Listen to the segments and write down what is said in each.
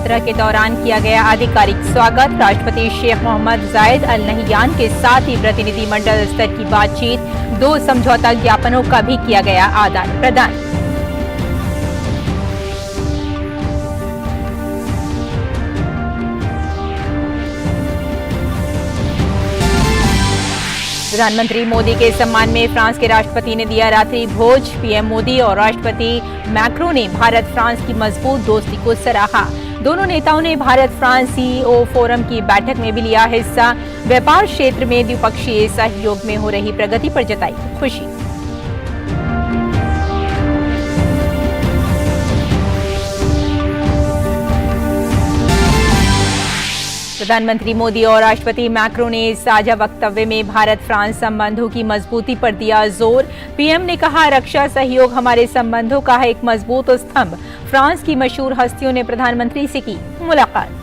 यात्रा के दौरान किया गया आधिकारिक स्वागत। राष्ट्रपति शेख मोहम्मद जायद अल नहियान के साथ ही प्रतिनिधिमंडल स्तर की बातचीत। 2 समझौता ज्ञापनों का भी किया गया आदान प्रदान। प्रधानमंत्री मोदी के सम्मान में फ्रांस के राष्ट्रपति ने दिया रात्रि भोज। पीएम मोदी और राष्ट्रपति मैक्रों ने भारत फ्रांस की मजबूत दोस्ती को सराहा। दोनों नेताओं ने भारत फ्रांस सीईओ फोरम की बैठक में भी लिया हिस्सा। व्यापार क्षेत्र में द्विपक्षीय सहयोग में हो रही प्रगति पर जताई खुशी। प्रधानमंत्री मोदी और राष्ट्रपति मैक्रों ने साझा वक्तव्य में भारत फ्रांस संबंधों की मजबूती पर दिया जोर। पीएम ने कहा, रक्षा सहयोग हमारे संबंधों का है एक मजबूत स्तंभ। फ्रांस की मशहूर हस्तियों ने प्रधानमंत्री से की मुलाकात।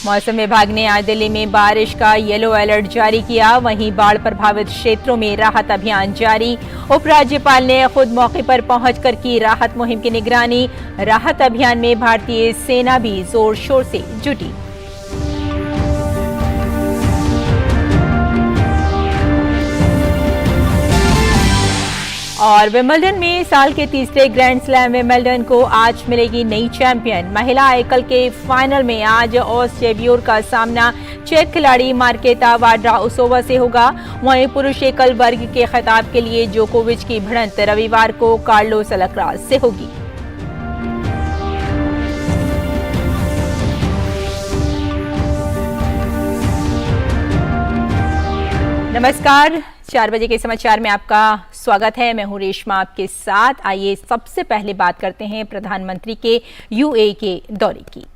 मौसम विभाग ने आज दिल्ली में बारिश का येलो अलर्ट जारी किया। वहीं बाढ़ प्रभावित क्षेत्रों में राहत अभियान जारी। उपराज्यपाल ने खुद मौके पर पहुंचकर की राहत मुहिम की निगरानी। राहत अभियान में भारतीय सेना भी जोर शोर से जुटी। और विंबलडन में साल के तीसरे ग्रैंड स्लैम विंबलडन को आज मिलेगी नई चैंपियन। महिला एकल के फाइनल में आज ऑस्ट्रेबियोर का सामना चेक खिलाड़ी मार्केता वाड्राउसोवा से होगा। वहीं पुरुष एकल वर्ग के खिताब के लिए जोकोविच की भिड़ंत रविवार को कार्लोस अल्काराज से होगी। नमस्कार, 4 बजे के समाचार में आपका स्वागत है। मैं हूं रेशमा आपके साथ। आइए सबसे पहले बात करते हैं प्रधानमंत्री के यूएई के दौरे की।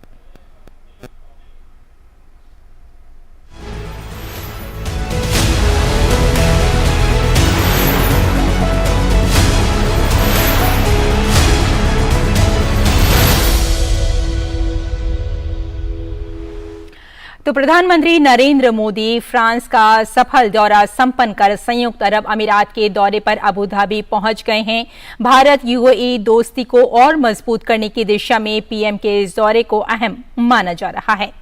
तो प्रधानमंत्री नरेंद्र मोदी फ्रांस का सफल दौरा संपन्न कर संयुक्त अरब अमीरात के दौरे पर अबू धाबी पहुंच गए हैं। भारत यूएई दोस्ती को और मजबूत करने की दिशा में पीएम के इस दौरे को अहम माना जा रहा है।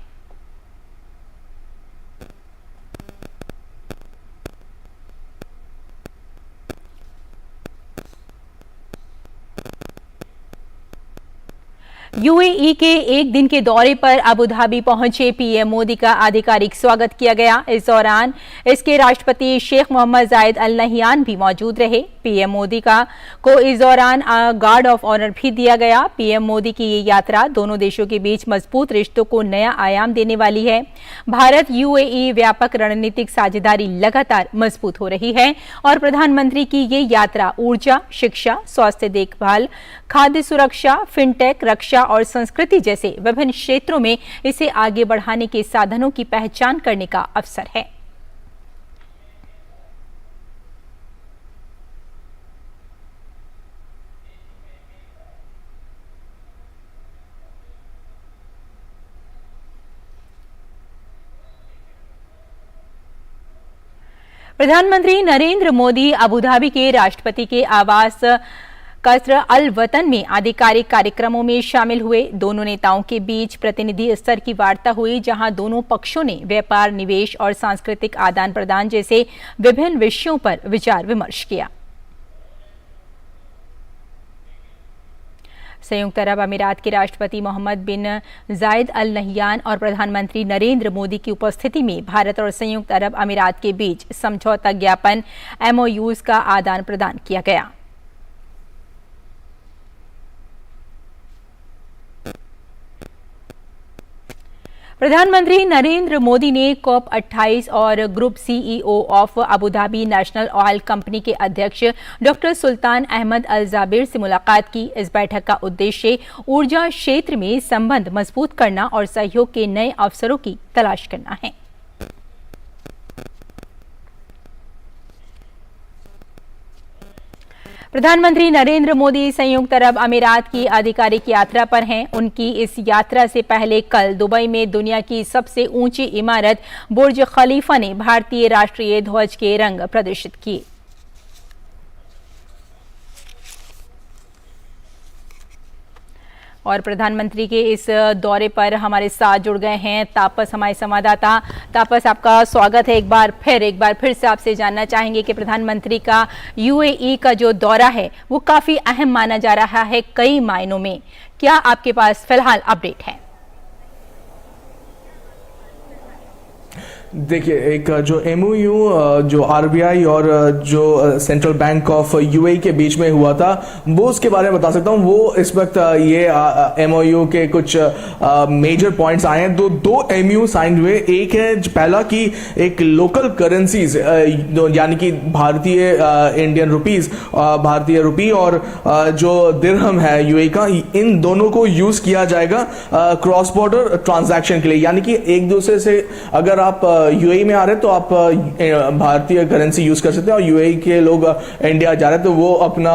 यूएई के एक दिन के दौरे पर अबू धाबी पहुंचे पीएम मोदी का आधिकारिक स्वागत किया गया। इस दौरान इसके राष्ट्रपति शेख मोहम्मद जायद अल नहियान भी मौजूद रहे। पीएम मोदी को इस दौरान गार्ड ऑफ ऑनर भी दिया गया। पीएम मोदी की ये यात्रा दोनों देशों के बीच मजबूत रिश्तों को नया आयाम देने वाली है। भारत यूएई व्यापक रणनीतिक साझेदारी लगातार मजबूत हो रही है और प्रधानमंत्री की ये यात्रा ऊर्जा, शिक्षा, स्वास्थ्य देखभाल, खाद्य सुरक्षा, फिनटेक, रक्षा और संस्कृति जैसे विभिन्न क्षेत्रों में इसे आगे बढ़ाने के साधनों की पहचान करने का अवसर है। प्रधानमंत्री नरेंद्र मोदी अबू धाबी के राष्ट्रपति के आवास कसर अल वतन में आधिकारिक कार्यक्रमों में शामिल हुए। दोनों नेताओं के बीच प्रतिनिधि स्तर की वार्ता हुई, जहां दोनों पक्षों ने व्यापार, निवेश और सांस्कृतिक आदान प्रदान जैसे विभिन्न विषयों पर विचार विमर्श किया। संयुक्त अरब अमीरात के राष्ट्रपति मोहम्मद बिन जायद अल नहियान और प्रधानमंत्री नरेंद्र मोदी की उपस्थिति में भारत और संयुक्त अरब अमीरात के बीच समझौता ज्ञापन एमओयूज का आदान प्रदान किया गया। प्रधानमंत्री नरेंद्र मोदी ने कॉप 28 और group CEO of Abu Dhabi national oil company के अध्यक्ष डॉक्टर सुल्तान अहमद अल जाबिर से मुलाकात की। इस बैठक का उद्देश्य ऊर्जा क्षेत्र में संबंध मजबूत करना और सहयोग के नए अवसरों की तलाश करना है। प्रधानमंत्री नरेंद्र मोदी संयुक्त अरब अमीरात की आधिकारिक यात्रा पर हैं। उनकी इस यात्रा से पहले कल दुबई में दुनिया की सबसे ऊंची इमारत बुर्ज खलीफा ने भारतीय राष्ट्रीय ध्वज के रंग प्रदर्शित किए। और प्रधानमंत्री के इस दौरे पर हमारे साथ जुड़ गए हैं तापस, हमारे संवाददाता। तापस, आपका स्वागत है। एक बार फिर से आपसे जानना चाहेंगे कि प्रधानमंत्री का यूएई का जो दौरा है वो काफी अहम माना जा रहा है कई मायनों में। क्या आपके पास फिलहाल अपडेट है? देखिए, एक जो एमओयू जो आरबीआई और जो सेंट्रल बैंक ऑफ यूएई के बीच में हुआ था, वो उसके बारे में बता सकता हूँ। वो इस वक्त ये एमओयू के कुछ मेजर पॉइंट्स आए हैं। दो एमओयू साइन हुए। एक है पहला कि एक लोकल करेंसीज यानी कि भारतीय इंडियन रुपीज, भारतीय रुपी और जो दिरहम है यूएई का, इन दोनों को यूज किया जाएगा क्रॉस बॉर्डर ट्रांजैक्शन के लिए। यानी कि एक दूसरे से अगर आप यूएई में आ रहे हैं तो आप भारतीय करेंसी यूज कर सकते हैं, और यूएई के लोग इंडिया जा रहे हैं तो वो अपना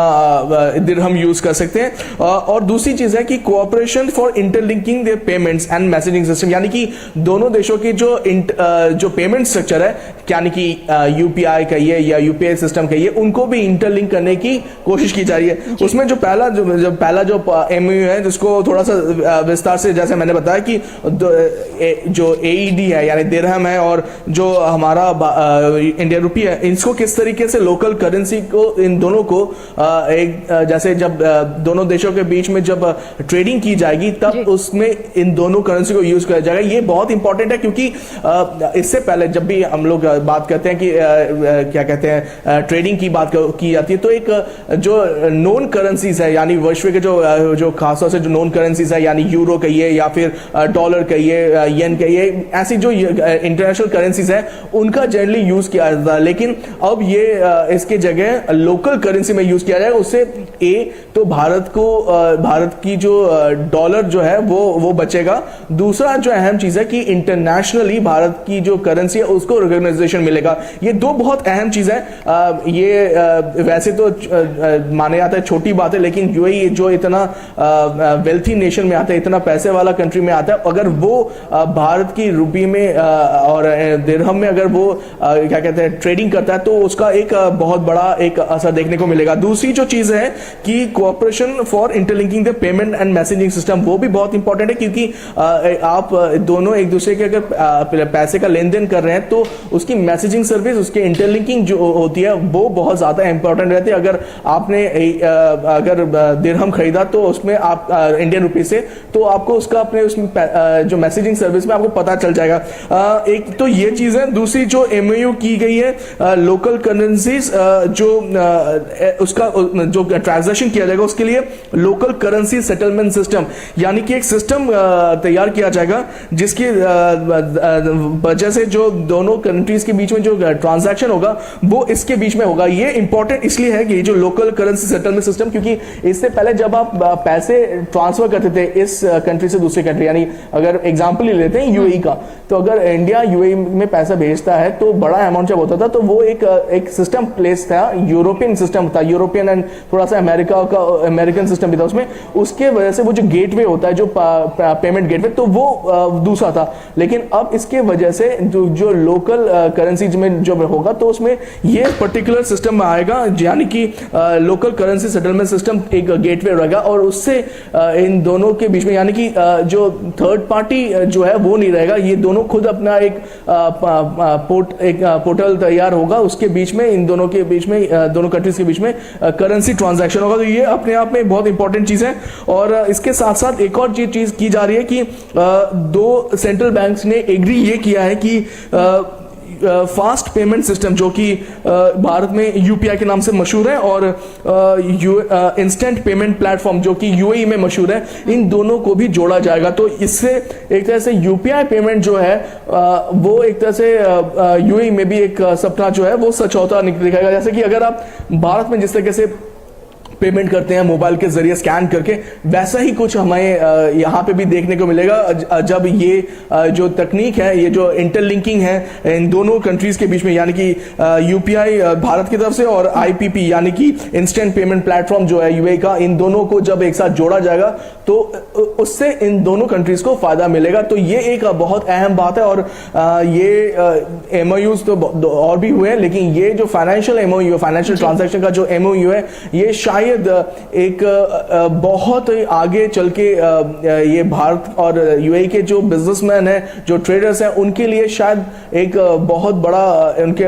दिरहम यूज कर सकते हैं। और दूसरी चीज है कि cooperation for interlinking their payments and messaging system, यानी कि दोनों देशों की जो पेमेंट स्ट्रक्चर है, यानी कि यूपीआई कहिए या यूपीआई सिस्टम कहिए, उनको भी इंटरलिंक करने की कोशिश की जा रही है। उसमें जो पहला जो एमओयू है, जिसको थोड़ा सा विस्तार से जैसे मैंने बताया कि जो एईडी है यानी दिरहम है और जो हमारा इंडियन रुपी है, इसको किस तरीके से लोकल करेंसी को, इन दोनों को एक जैसे जब दोनों देशों के बीच में जब ट्रेडिंग की जाएगी तब उसमें इन दोनों करेंसी को यूज किया जाएगा। ये बहुत इंपॉर्टेंट है क्योंकि इससे पहले जब भी हम लोग बात करते हैं कि क्या कहते हैं ट्रेडिंग की बात की जाती है, तो एक जो नॉन करेंसीज है यानी वैश्विक जो खासतौर से जो नॉन करेंसीज है, यानी यूरो कहिए या फिर डॉलर कहिए, येन कहिए, ऐसी जो इंटरनेशनल करेंसीज है उनका जनरली यूज किया जाता है। लेकिन अब ये इसके जगह लोकल करेंसी में यूज किया जाएगा। उससे तो भारत की जो डॉलर जो है वो बचेगा। दूसरा जो अहम चीज है कि इंटरनेशनली भारत की जो करेंसी है उसको रिकॉग्नाइजेशन मिलेगा। ये दो बहुत अहम चीज है। ये वैसे तो माने जाता है छोटी बात है, लेकिन यूएई जो इतना वेल्थी नेशन में आता है, इतना पैसे वाला कंट्री में आता है, अगर वो भारत की रुपी में और दिरहम में अगर वो क्या कहते हैं ट्रेडिंग करता है तो उसका एक बहुत बड़ा एक असर देखने को मिलेगा। दूसरी जो चीज है कि cooperation for interlinking the payment and messaging system, वो भी बहुत इंपॉर्टेंट है क्योंकि आप दोनों एक दूसरे के अगर पैसे का लेन देन कर रहे हैं तो उसकी मैसेजिंग सर्विस, उसके इंटरलिंकिंग जो होती है वो बहुत ज्यादा इंपॉर्टेंट रहती है। अगर आपने अगर दिरहम खरीदा तो उसमें आप इंडियन रुपी से, तो आपको उसका अपने उसमें जो मैसेजिंग सर्विस में आपको पता चल जाएगा। एक तो ये चीज है। दूसरी जो एमओयू की गई है लोकल करेंसीज जो उसका जो ट्रांजैक्शन किया जाएगा उसके लिए लोकल करेंसी सेटलमेंट सिस्टम, यानी कि एक सिस्टम तैयार किया जाएगा जिसकी वजह से जो दोनों कंट्रीज के बीच में जो ट्रांजैक्शन होगा वो इसके बीच में होगा। ये इंपॉर्टेंट इसलिए है कि जो लोकल करेंसी सेटलमेंट सिस्टम, क्योंकि इससे पहले जब आप पैसे ट्रांसफर करते थे इस कंट्री से दूसरी कंट्री, यानी अगर एग्जांपल ही लेते हैं यूएई का, तो अगर इंडिया यूएई में पैसा भेजता है तो बड़ा अमाउंट जब होता था तो वो एक सिस्टम प्लेस था, यूरोपियन सिस्टम था, यूरोपियन एंड थोड़ा सा अमेरिकन सिस्टम भी था उसमें। उसके वजह से वो जो गेटवे होता है, जो पेमेंट गेटवे, तो वो दूसरा था। लेकिन अब इसके वजह से जो लोकल करेंसी में जो होगा तो उसमें ये पर्टिकुलर सिस्टम आएगा, यानी कि लोकल करेंसी सेटलमेंट सिस्टम एक गेटवे रहेगा, और उससे इन दोनों के बीच में, यानी कि जो थर्ड पार्टी जो है वो नहीं रहेगा। ये दोनों खुद अपना एक पोर्टल तैयार होगा, उसके बीच में इन दोनों के बीच में, दोनों कंट्रीज के बीच में करेंसी ट्रांजैक्शन होगा। तो ये अपने आप में बहुत इंपॉर्टेंट चीज है। और इसके साथ साथ एक और चीज की जा रही है कि दो सेंट्रल बैंक्स ने एग्री ये किया है कि फास्ट पेमेंट सिस्टम जो कि भारत में यूपीआई के नाम से मशहूर है, और इंस्टेंट पेमेंट प्लेटफॉर्म जो कि यूएई में मशहूर है, इन दोनों को भी जोड़ा जाएगा। तो इससे एक तरह से यूपीआई पेमेंट जो है वो एक तरह से यूएई में भी एक सपना जो है वो सच होता दिखाएगा। जैसे कि अगर आप भारत में जिस तरीके से पेमेंट करते हैं मोबाइल के जरिए स्कैन करके, वैसा ही कुछ हमें यहाँ पे भी देखने को मिलेगा जब ये जो तकनीक है, ये जो इंटरलिंकिंग है इन दोनों कंट्रीज के बीच में, यानी कि यूपीआई भारत की तरफ से और आईपीपी यानी कि इंस्टेंट पेमेंट प्लेटफॉर्म जो है यूएई का, इन दोनों को जब एक साथ जोड़ा जाएगा तो उससे इन दोनों कंट्रीज को फायदा मिलेगा। तो ये एक बहुत अहम बात है। और ये एमओयूज तो और भी हुए हैं, लेकिन ये जो फाइनेंशियल एमओयू, फाइनेंशियल ट्रांजैक्शन का जो एमओयू है, ये शायद शायद एक बहुत आगे चल के ये भारत और यूएई के जो बिजनेसमैन हैं, जो ट्रेडर्स हैं, उनके लिए शायद एक बहुत बड़ा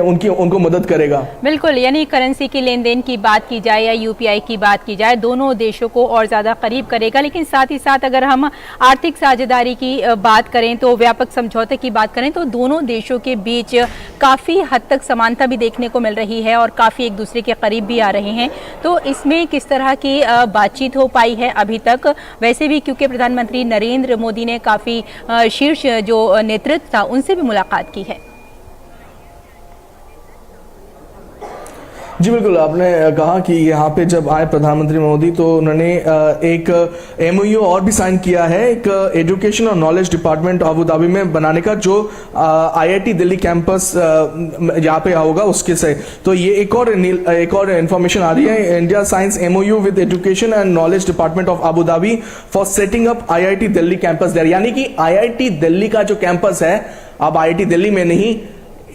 उनको मदद करेगा। बिल्कुल, यानी करेंसी की लेन देन की बात की जाए या यूपीआई की बात की जाए, दोनों देशों को और ज़्यादा करीब करेगा। लेकिन साथ ही साथ अगर हम आर्थिक साझेदारी की बात करें, तो व्यापक समझौते की बात करें, तो दोनों देशों के बीच काफ़ी हद तक समानता भी देखने को मिल रही है और काफ़ी एक दूसरे के करीब भी आ रहे हैं। तो इसमें किस तरह की बातचीत हो पाई है अभी तक? वैसे भी क्योंकि प्रधानमंत्री नरेंद्र मोदी ने काफ़ी शीर्ष जो नेतृत्व था उनसे भी मुलाकात की है। जी बिल्कुल, आपने कहा कि यहाँ पे जब आए प्रधानमंत्री मोदी तो उन्होंने एक एमओयू और भी साइन किया है, एक एजुकेशन और नॉलेज डिपार्टमेंट अबू धाबी में बनाने का, जो आईआईटी दिल्ली कैंपस यहाँ पे होगा उसके से। तो ये एक और इन्फॉर्मेशन आ रही है, India science MoU with education and knowledge department of Abu Dhabi for setting up IIT Delhi campus there. यानी कि आईआईटी दिल्ली का जो कैंपस है, अब आईआईटी दिल्ली में नहीं,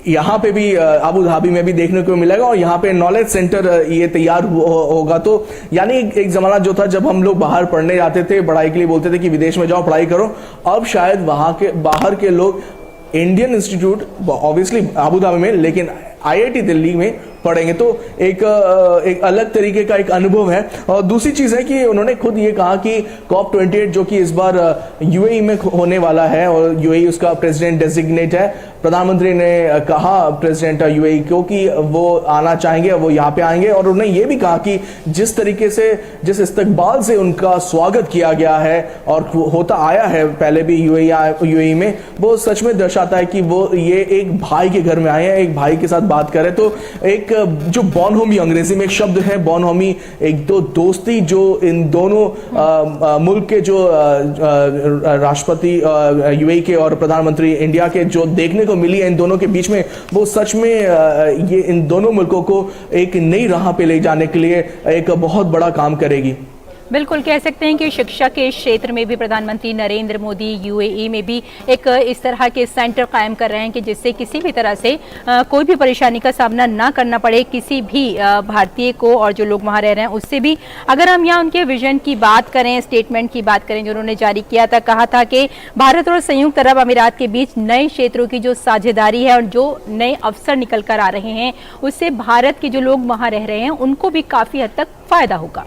यहाँ पे भी अबू धाबी में भी देखने को मिलेगा और यहाँ पे नॉलेज सेंटर ये तैयार होगा। तो यानी एक जमाना जो था जब हम लोग बाहर पढ़ने जाते थे, पढ़ाई के लिए बोलते थे कि विदेश में जाओ पढ़ाई करो, अब शायद वहाँ के बाहर के लोग Indian institute obviously Abu Dhabi में, लेकिन आईआईटी दिल्ली में पढ़ेंगे। तो एक अलग तरीके का एक अनुभव है। और दूसरी चीज है कि उन्होंने खुद ये कहा कि COP28 जो कि इस बार यूएई में होने वाला है और यूएई उसका प्रेसिडेंट डेजिग्नेट है, प्रधानमंत्री ने कहा प्रेसिडेंट यूएई को कि वो आना चाहेंगे, वो यहाँ पे आएंगे। और उन्होंने ये भी कहा कि जिस तरीके से, जिस इस्तकबाल से उनका स्वागत किया गया है और होता आया है पहले भी यूएई में, वो सच में दर्शाता है कि वो ये एक भाई के घर में आए हैं, एक भाई के साथ बात करें। तो एक जो बॉनहोमी, अंग्रेजी में एक शब्द है बॉनहोमी, एक दो दोस्ती जो इन दोनों मुल्क के जो राष्ट्रपति यूएई के और प्रधानमंत्री इंडिया के जो देखने को मिली है इन दोनों के बीच में, वो सच में ये इन दोनों मुल्कों को एक नई राह पे ले जाने के लिए एक बहुत बड़ा काम करेगी। बिल्कुल, कह सकते हैं कि शिक्षा के क्षेत्र में भी प्रधानमंत्री नरेंद्र मोदी यूएई में भी एक इस तरह के सेंटर कायम कर रहे हैं कि जिससे किसी भी तरह से कोई भी परेशानी का सामना ना करना पड़े किसी भी भारतीय को, और जो लोग वहाँ रह रहे हैं उससे भी। अगर हम यहाँ उनके विजन की बात करें, स्टेटमेंट की बात करें जो उन्होंने जारी किया था, कहा था कि भारत और संयुक्त अरब अमीरात के बीच नए क्षेत्रों की जो साझेदारी है और जो नए अवसर निकल कर आ रहे हैं, उससे भारत के जो लोग वहाँ रह रहे हैं उनको भी काफ़ी हद तक फायदा होगा।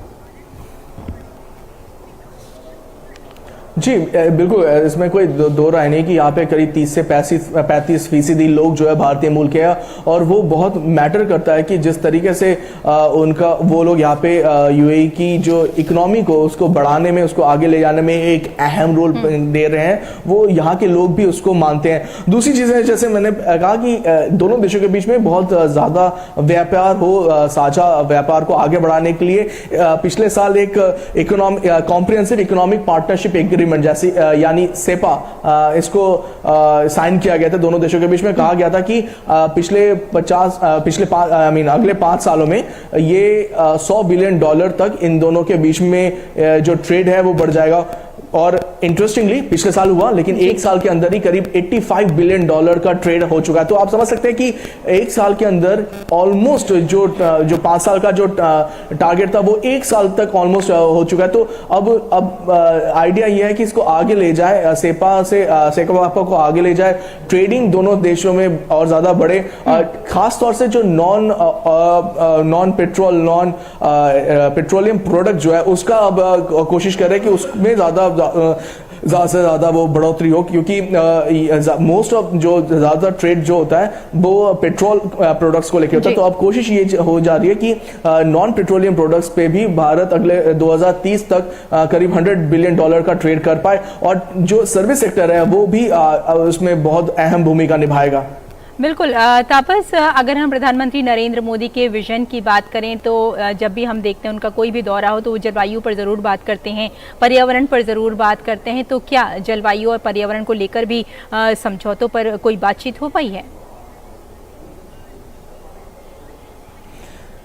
जी बिल्कुल, इसमें कोई दो राय नहीं कि यहाँ पे करीब 30 से 35% लोग जो है भारतीय मूल के हैं और वो बहुत मैटर करता है कि जिस तरीके से उनका वो लोग यहाँ पे यूएई की जो इकोनॉमी को उसको बढ़ाने में, उसको आगे ले जाने में एक अहम रोल दे रहे हैं, वो यहाँ के लोग भी उसको मानते हैं। दूसरी चीज़ें जैसे मैंने कहा कि दोनों देशों के बीच में बहुत ज़्यादा व्यापार हो, साझा व्यापार को आगे बढ़ाने के लिए पिछले साल एक कॉम्प्रिहेंसिव इकोनॉमिक पार्टनरशिप एग्रीमेंट जैसी यानी सेपा इसको साइन किया गया था दोनों देशों के बीच में। कहा गया था कि अगले 5 सालों में ये $100 बिलियन तक इन दोनों के बीच में जो ट्रेड है वो बढ़ जाएगा। और इंटरेस्टिंगली पिछले साल हुआ, लेकिन एक साल के अंदर ही करीब $85 बिलियन का ट्रेड हो चुका है। तो आप समझ सकते हैं कि एक साल के अंदर ऑलमोस्ट जो 5 साल का जो टारगेट था वो एक साल तक ऑलमोस्ट हो चुका है। तो अब आइडिया ये है कि इसको आगे ले जाए, सेपा को आगे ले जाए, ट्रेडिंग दोनों देशों में और ज्यादा बढ़े, खास तौर से जो नॉन पेट्रोलियम प्रोडक्ट जो है उसका अब कोशिश करें कि उसमें ज़्यादा से ज़्यादा वो बढ़ोतरी हो, क्योंकि मोस्ट ऑफ जो ज़्यादा ट्रेड जो होता है वो पेट्रोल प्रोडक्ट्स को लेकर होता है। तो अब कोशिश ये हो जा रही है कि नॉन पेट्रोलियम प्रोडक्ट्स पे भी भारत अगले 2030 तक करीब $100 बिलियन का ट्रेड कर पाए, और जो सर्विस सेक्टर है वो भी उसमें बहुत अहम भूमिका निभाएगा। बिल्कुल तापस, अगर हम प्रधानमंत्री नरेंद्र मोदी के विजन की बात करें तो जब भी हम देखते हैं उनका कोई भी दौरा हो तो वो जलवायु पर ज़रूर बात करते हैं, पर्यावरण पर ज़रूर बात करते हैं। तो क्या जलवायु और पर्यावरण को लेकर भी समझौतों पर कोई बातचीत हो पाई है?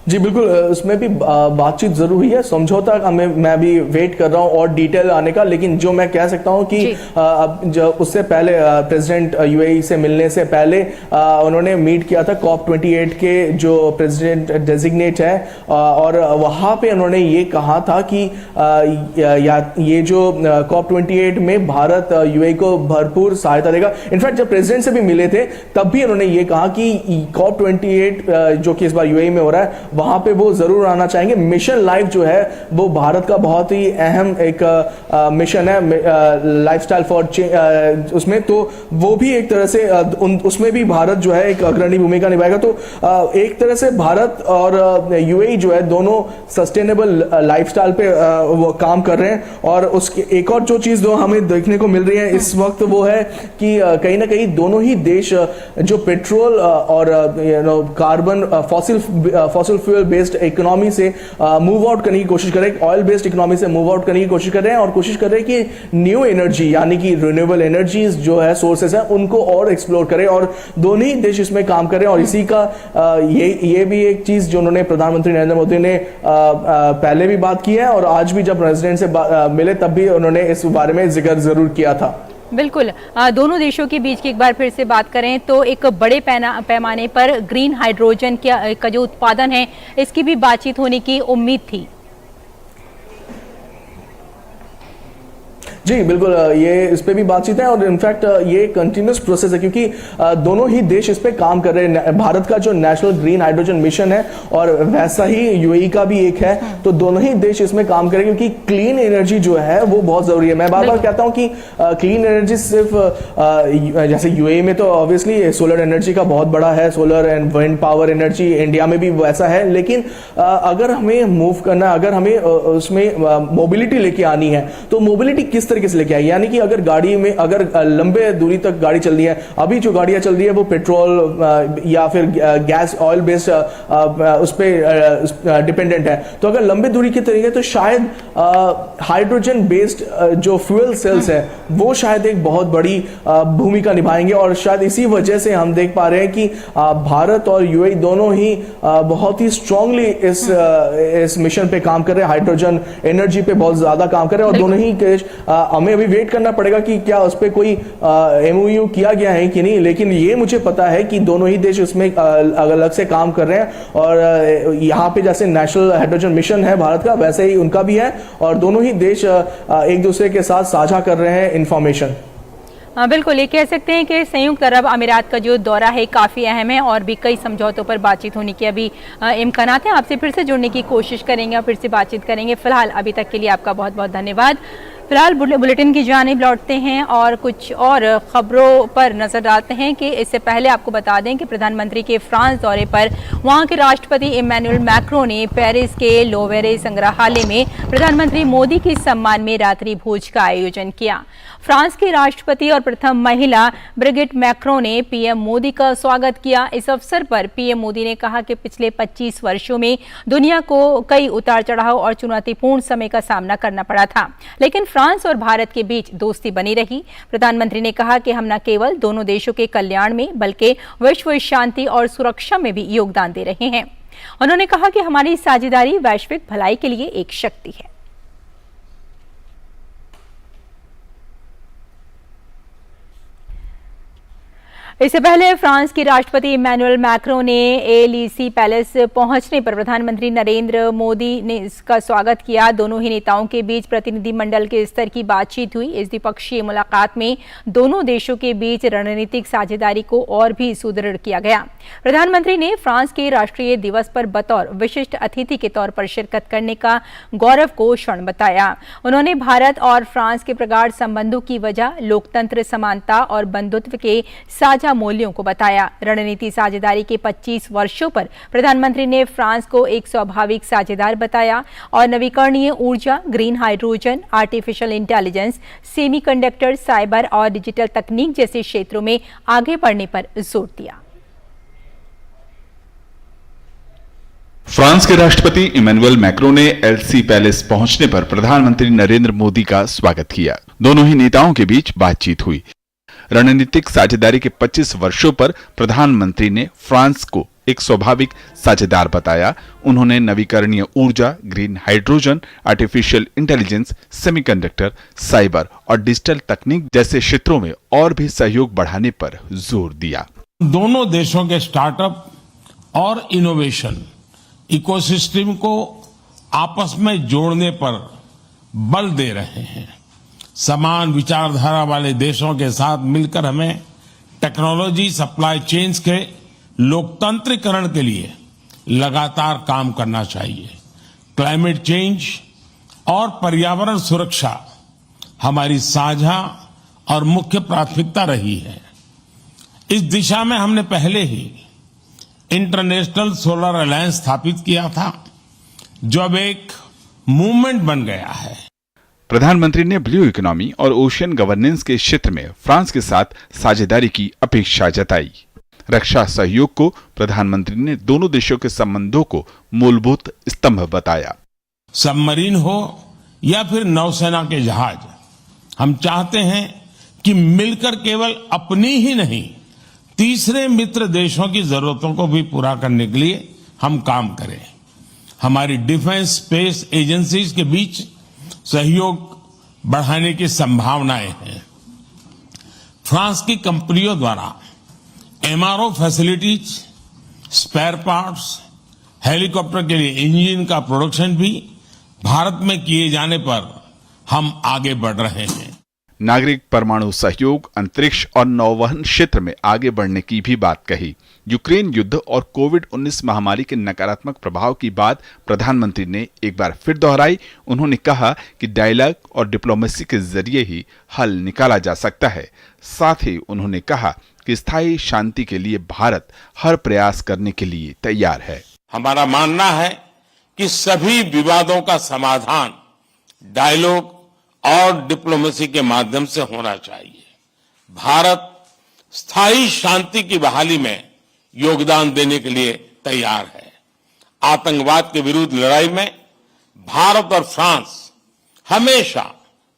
जी बिल्कुल, उसमें भी बातचीत जरूर हुई है, समझौता का मैं भी वेट कर रहा हूँ और डिटेल आने का। लेकिन जो मैं कह सकता हूँ कि अब जब उससे पहले प्रेसिडेंट यूएई से मिलने से पहले उन्होंने मीट किया था COP28 के जो प्रेसिडेंट डेजिग्नेट है, और वहाँ पे उन्होंने ये कहा था कि ये जो COP28 में भारत यूएई को भरपूर सहायता देगा। इनफैक्ट जब प्रेसिडेंट से भी मिले थे तब भी उन्होंने ये कहा कि COP28 जो कि इस बार यूएई में हो रहा है वहां पे वो जरूर आना चाहेंगे। मिशन लाइफ जो है वो भारत का बहुत ही अहम एक मिशन है, लाइफस्टाइल फॉर चेंज, उसमें तो वो भी एक तरह से उसमें भी भारत जो है एक अग्रणी भूमिका निभाएगा। तो एक तरह से भारत और यूएई जो है दोनों सस्टेनेबल लाइफस्टाइल पे वो काम कर रहे हैं। और उसके एक और जो चीज जो हमें देखने को मिल रही है इस वक्त वो है कि कहीं ना कहीं दोनों ही देश जो पेट्रोल और carbon fossil fuel based economy से मूव आउट करने की कोशिश कर रहे हैं, ऑयल बेस्ड इकोनॉमी से मूव आउट करने की कोशिश कर रहे हैं, और कोशिश कर रहे हैं कि न्यू एनर्जी यानी कि रिन्यूएबल एनर्जीज जो है सोर्सेस है उनको और एक्सप्लोर करें, और दोनों ही देश इसमें काम कर रहे हैं। और इसी का ये भी एक चीज जो उन्होंने प्रधानमंत्री नरेंद्र मोदी ने पहले भी बात की है, और आज भी जब प्रेसिडेंट से मिले तब भी उन्होंने इस बारे में जिक्र जरूर किया था। बिल्कुल, दोनों देशों के बीच की एक बार फिर से बात करें तो एक बड़े पैमाने पर ग्रीन हाइड्रोजन का जो उत्पादन है इसकी भी बातचीत होने की उम्मीद थी। जी बिल्कुल, ये इस पे भी बातचीत है, और इनफैक्ट ये कंटिन्यूस प्रोसेस है क्योंकि दोनों ही देश इस पे काम कर रहे हैं। भारत का जो नेशनल ग्रीन हाइड्रोजन मिशन है और वैसा ही यूएई का भी एक है, तो दोनों ही देश इसमें काम कर रहे हैं क्योंकि क्लीन एनर्जी जो है वो बहुत जरूरी है। मैं बार बार कहता हूं कि क्लीन एनर्जी सिर्फ जैसे यूएई में तो ऑब्वियसली सोलर एनर्जी का बहुत बड़ा है, solar and wind power energy, India में भी वैसा है। लेकिन अगर हमें मूव करना, अगर हमें उसमें मोबिलिटी लेके आनी है तो मोबिलिटी किस तरीके से लेके आए, यानी कि अगर गाड़ी में अगर लंबे दूरी तक गाड़ी चल रही है, अभी जो गाड़ियां चल रही है वो पेट्रोल या फिर गैस ऑयल बेस्ड उस पर डिपेंडेंट है, तो अगर लंबे दूरी के तरीके तो शायद हाइड्रोजन बेस्ड जो फ्यूल सेल्स है वो शायद एक बहुत बड़ी भूमिका निभाएंगे। और शायद इसी वजह से हम देख पा रहे हैं कि भारत और यूएई दोनों ही बहुत ही स्ट्रांगली इस मिशन पे काम कर रहे हैं, हाइड्रोजन एनर्जी पे बहुत ज्यादा काम कर रहे हैं। और दोनों ही देश, हमें अभी वेट करना पड़ेगा कि क्या उस पर कोई MOU किया गया है कि नहीं, लेकिन ये मुझे पता है कि दोनों ही देश उसमें अलग से काम कर रहे हैं। और यहाँ पे जैसे नेशनल हाइड्रोजन मिशन है भारत का, वैसे ही उनका भी है, और दोनों ही देश एक दूसरे के साथ साझा कर रहे हैं इंफॉर्मेशन। बिल्कुल, ये कह सकते हैं कि संयुक्त अरब अमीरात का जो दौरा है काफ़ी अहम है और भी कई समझौतों पर बातचीत होने की अभी इम्कानात हैं। आपसे फिर से जुड़ने की कोशिश करेंगे और फिर से बातचीत करेंगे। फिलहाल अभी तक के लिए आपका बहुत बहुत धन्यवाद। फिलहाल बुलेटिन की जानिब लौटते हैं और कुछ और खबरों पर नजर डालते हैं कि इससे पहले आपको बता दें कि प्रधानमंत्री के फ्रांस दौरे पर वहां के राष्ट्रपति इमैनुअल मैक्रों ने पेरिस के लोवेरे संग्रहालय में प्रधानमंत्री मोदी के सम्मान में रात्रि भोज का आयोजन किया। फ्रांस के राष्ट्रपति और प्रथम महिला ब्रिगिट मैक्रों ने पीएम मोदी का स्वागत किया। इस अवसर पर पीएम मोदी ने कहा कि पिछले 25 वर्षों में दुनिया को कई उतार चढ़ाव और चुनौतीपूर्ण समय का सामना करना पड़ा था, लेकिन फ्रांस और भारत के बीच दोस्ती बनी रही। प्रधानमंत्री ने कहा कि हम न केवल दोनों देशों के कल्याण में बल्कि विश्व शांति और सुरक्षा में भी योगदान दे रहे हैं। उन्होंने कहा कि हमारी साझेदारी वैश्विक भलाई के लिए एक शक्ति है। इससे पहले फ्रांस के राष्ट्रपति इमैनुअल मैक्रों ने एलिसी पैलेस पहुंचने पर प्रधानमंत्री नरेंद्र मोदी ने इसका स्वागत किया। दोनों ही नेताओं के बीच प्रतिनिधिमंडल के स्तर की बातचीत हुई। इस द्विपक्षीय मुलाकात में दोनों देशों के बीच रणनीतिक साझेदारी को और भी सुदृढ़ किया गया। प्रधानमंत्री ने फ्रांस के राष्ट्रीय दिवस पर बतौर विशिष्ट अतिथि के तौर पर शिरकत करने का गौरव को क्षण बताया। उन्होंने भारत और फ्रांस के प्रगाढ़ संबंधों की वजह लोकतंत्र, समानता और बंधुत्व के साझा मूल्यों को बताया। रणनीति साझेदारी के 25 वर्षों पर प्रधानमंत्री ने फ्रांस को एक स्वाभाविक साझेदार बताया और नवीकरणीय ऊर्जा, green hydrogen, artificial intelligence, semiconductor, cyber और डिजिटल तकनीक जैसे क्षेत्रों में आगे बढ़ने पर जोर दिया। फ्रांस के राष्ट्रपति इमैनुअल मैक्रों ने एलिसी पैलेस पहुंचने पर प्रधानमंत्री नरेंद्र मोदी का स्वागत किया। दोनों ही नेताओं के बीच बातचीत हुई। रणनीतिक साझेदारी के 25 वर्षों पर प्रधानमंत्री ने फ्रांस को एक स्वाभाविक साझेदार बताया। उन्होंने नवीकरणीय ऊर्जा, green hydrogen, artificial intelligence, semiconductor, cyber और डिजिटल तकनीक जैसे क्षेत्रों में और भी सहयोग बढ़ाने पर जोर दिया। दोनों देशों के स्टार्टअप और इनोवेशन इकोसिस्टम को आपस में जोड़ने पर बल दे रहे हैं। समान विचारधारा वाले देशों के साथ मिलकर हमें टेक्नोलॉजी सप्लाई चेन्स के लोकतंत्रीकरण के लिए लगातार काम करना चाहिए। क्लाइमेट चेंज और पर्यावरण सुरक्षा हमारी साझा और मुख्य प्राथमिकता रही है। इस दिशा में हमने पहले ही इंटरनेशनल सोलर अलायंस स्थापित किया था, जो अब एक मूवमेंट बन गया है। प्रधानमंत्री ने ब्लू इकोनॉमी और ओशियन गवर्नेंस के क्षेत्र में फ्रांस के साथ साझेदारी की अपेक्षा जताई। रक्षा सहयोग को प्रधानमंत्री ने दोनों देशों के संबंधों को मूलभूत स्तंभ बताया। सबमरीन हो या फिर नौसेना के जहाज, हम चाहते हैं कि मिलकर केवल अपनी ही नहीं, तीसरे मित्र देशों की जरूरतों को भी पूरा करने के लिए हम काम करें। हमारी डिफेंस स्पेस एजेंसीज के बीच सहयोग बढ़ाने की संभावनाएं हैं। फ्रांस की कंपनियों द्वारा MRO facilities, spare parts, helicopter के लिए इंजन का प्रोडक्शन भी भारत में किए जाने पर हम आगे बढ़ रहे हैं। नागरिक परमाणु सहयोग, अंतरिक्ष और नौवहन क्षेत्र में आगे बढ़ने की भी बात कही। यूक्रेन युद्ध और कोविड-19 महामारी के नकारात्मक प्रभाव की बात प्रधानमंत्री ने एक बार फिर दोहराई। उन्होंने कहा कि डायलॉग और डिप्लोमेसी के जरिए ही हल निकाला जा सकता है। साथ ही उन्होंने कहा कि स्थायी शांति के लिए भारत हर प्रयास करने के लिए तैयार है। हमारा मानना है कि सभी विवादों का समाधान डायलॉग और डिप्लोमेसी के माध्यम से होना चाहिए। भारत स्थायी शांति की बहाली में योगदान देने के लिए तैयार है। आतंकवाद के विरुद्ध लड़ाई में भारत और फ्रांस हमेशा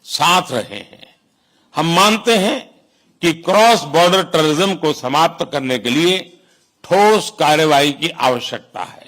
साथ रहे हैं। हम मानते हैं कि क्रॉस बॉर्डर टेररिज्म को समाप्त करने के लिए ठोस कार्रवाई की आवश्यकता है।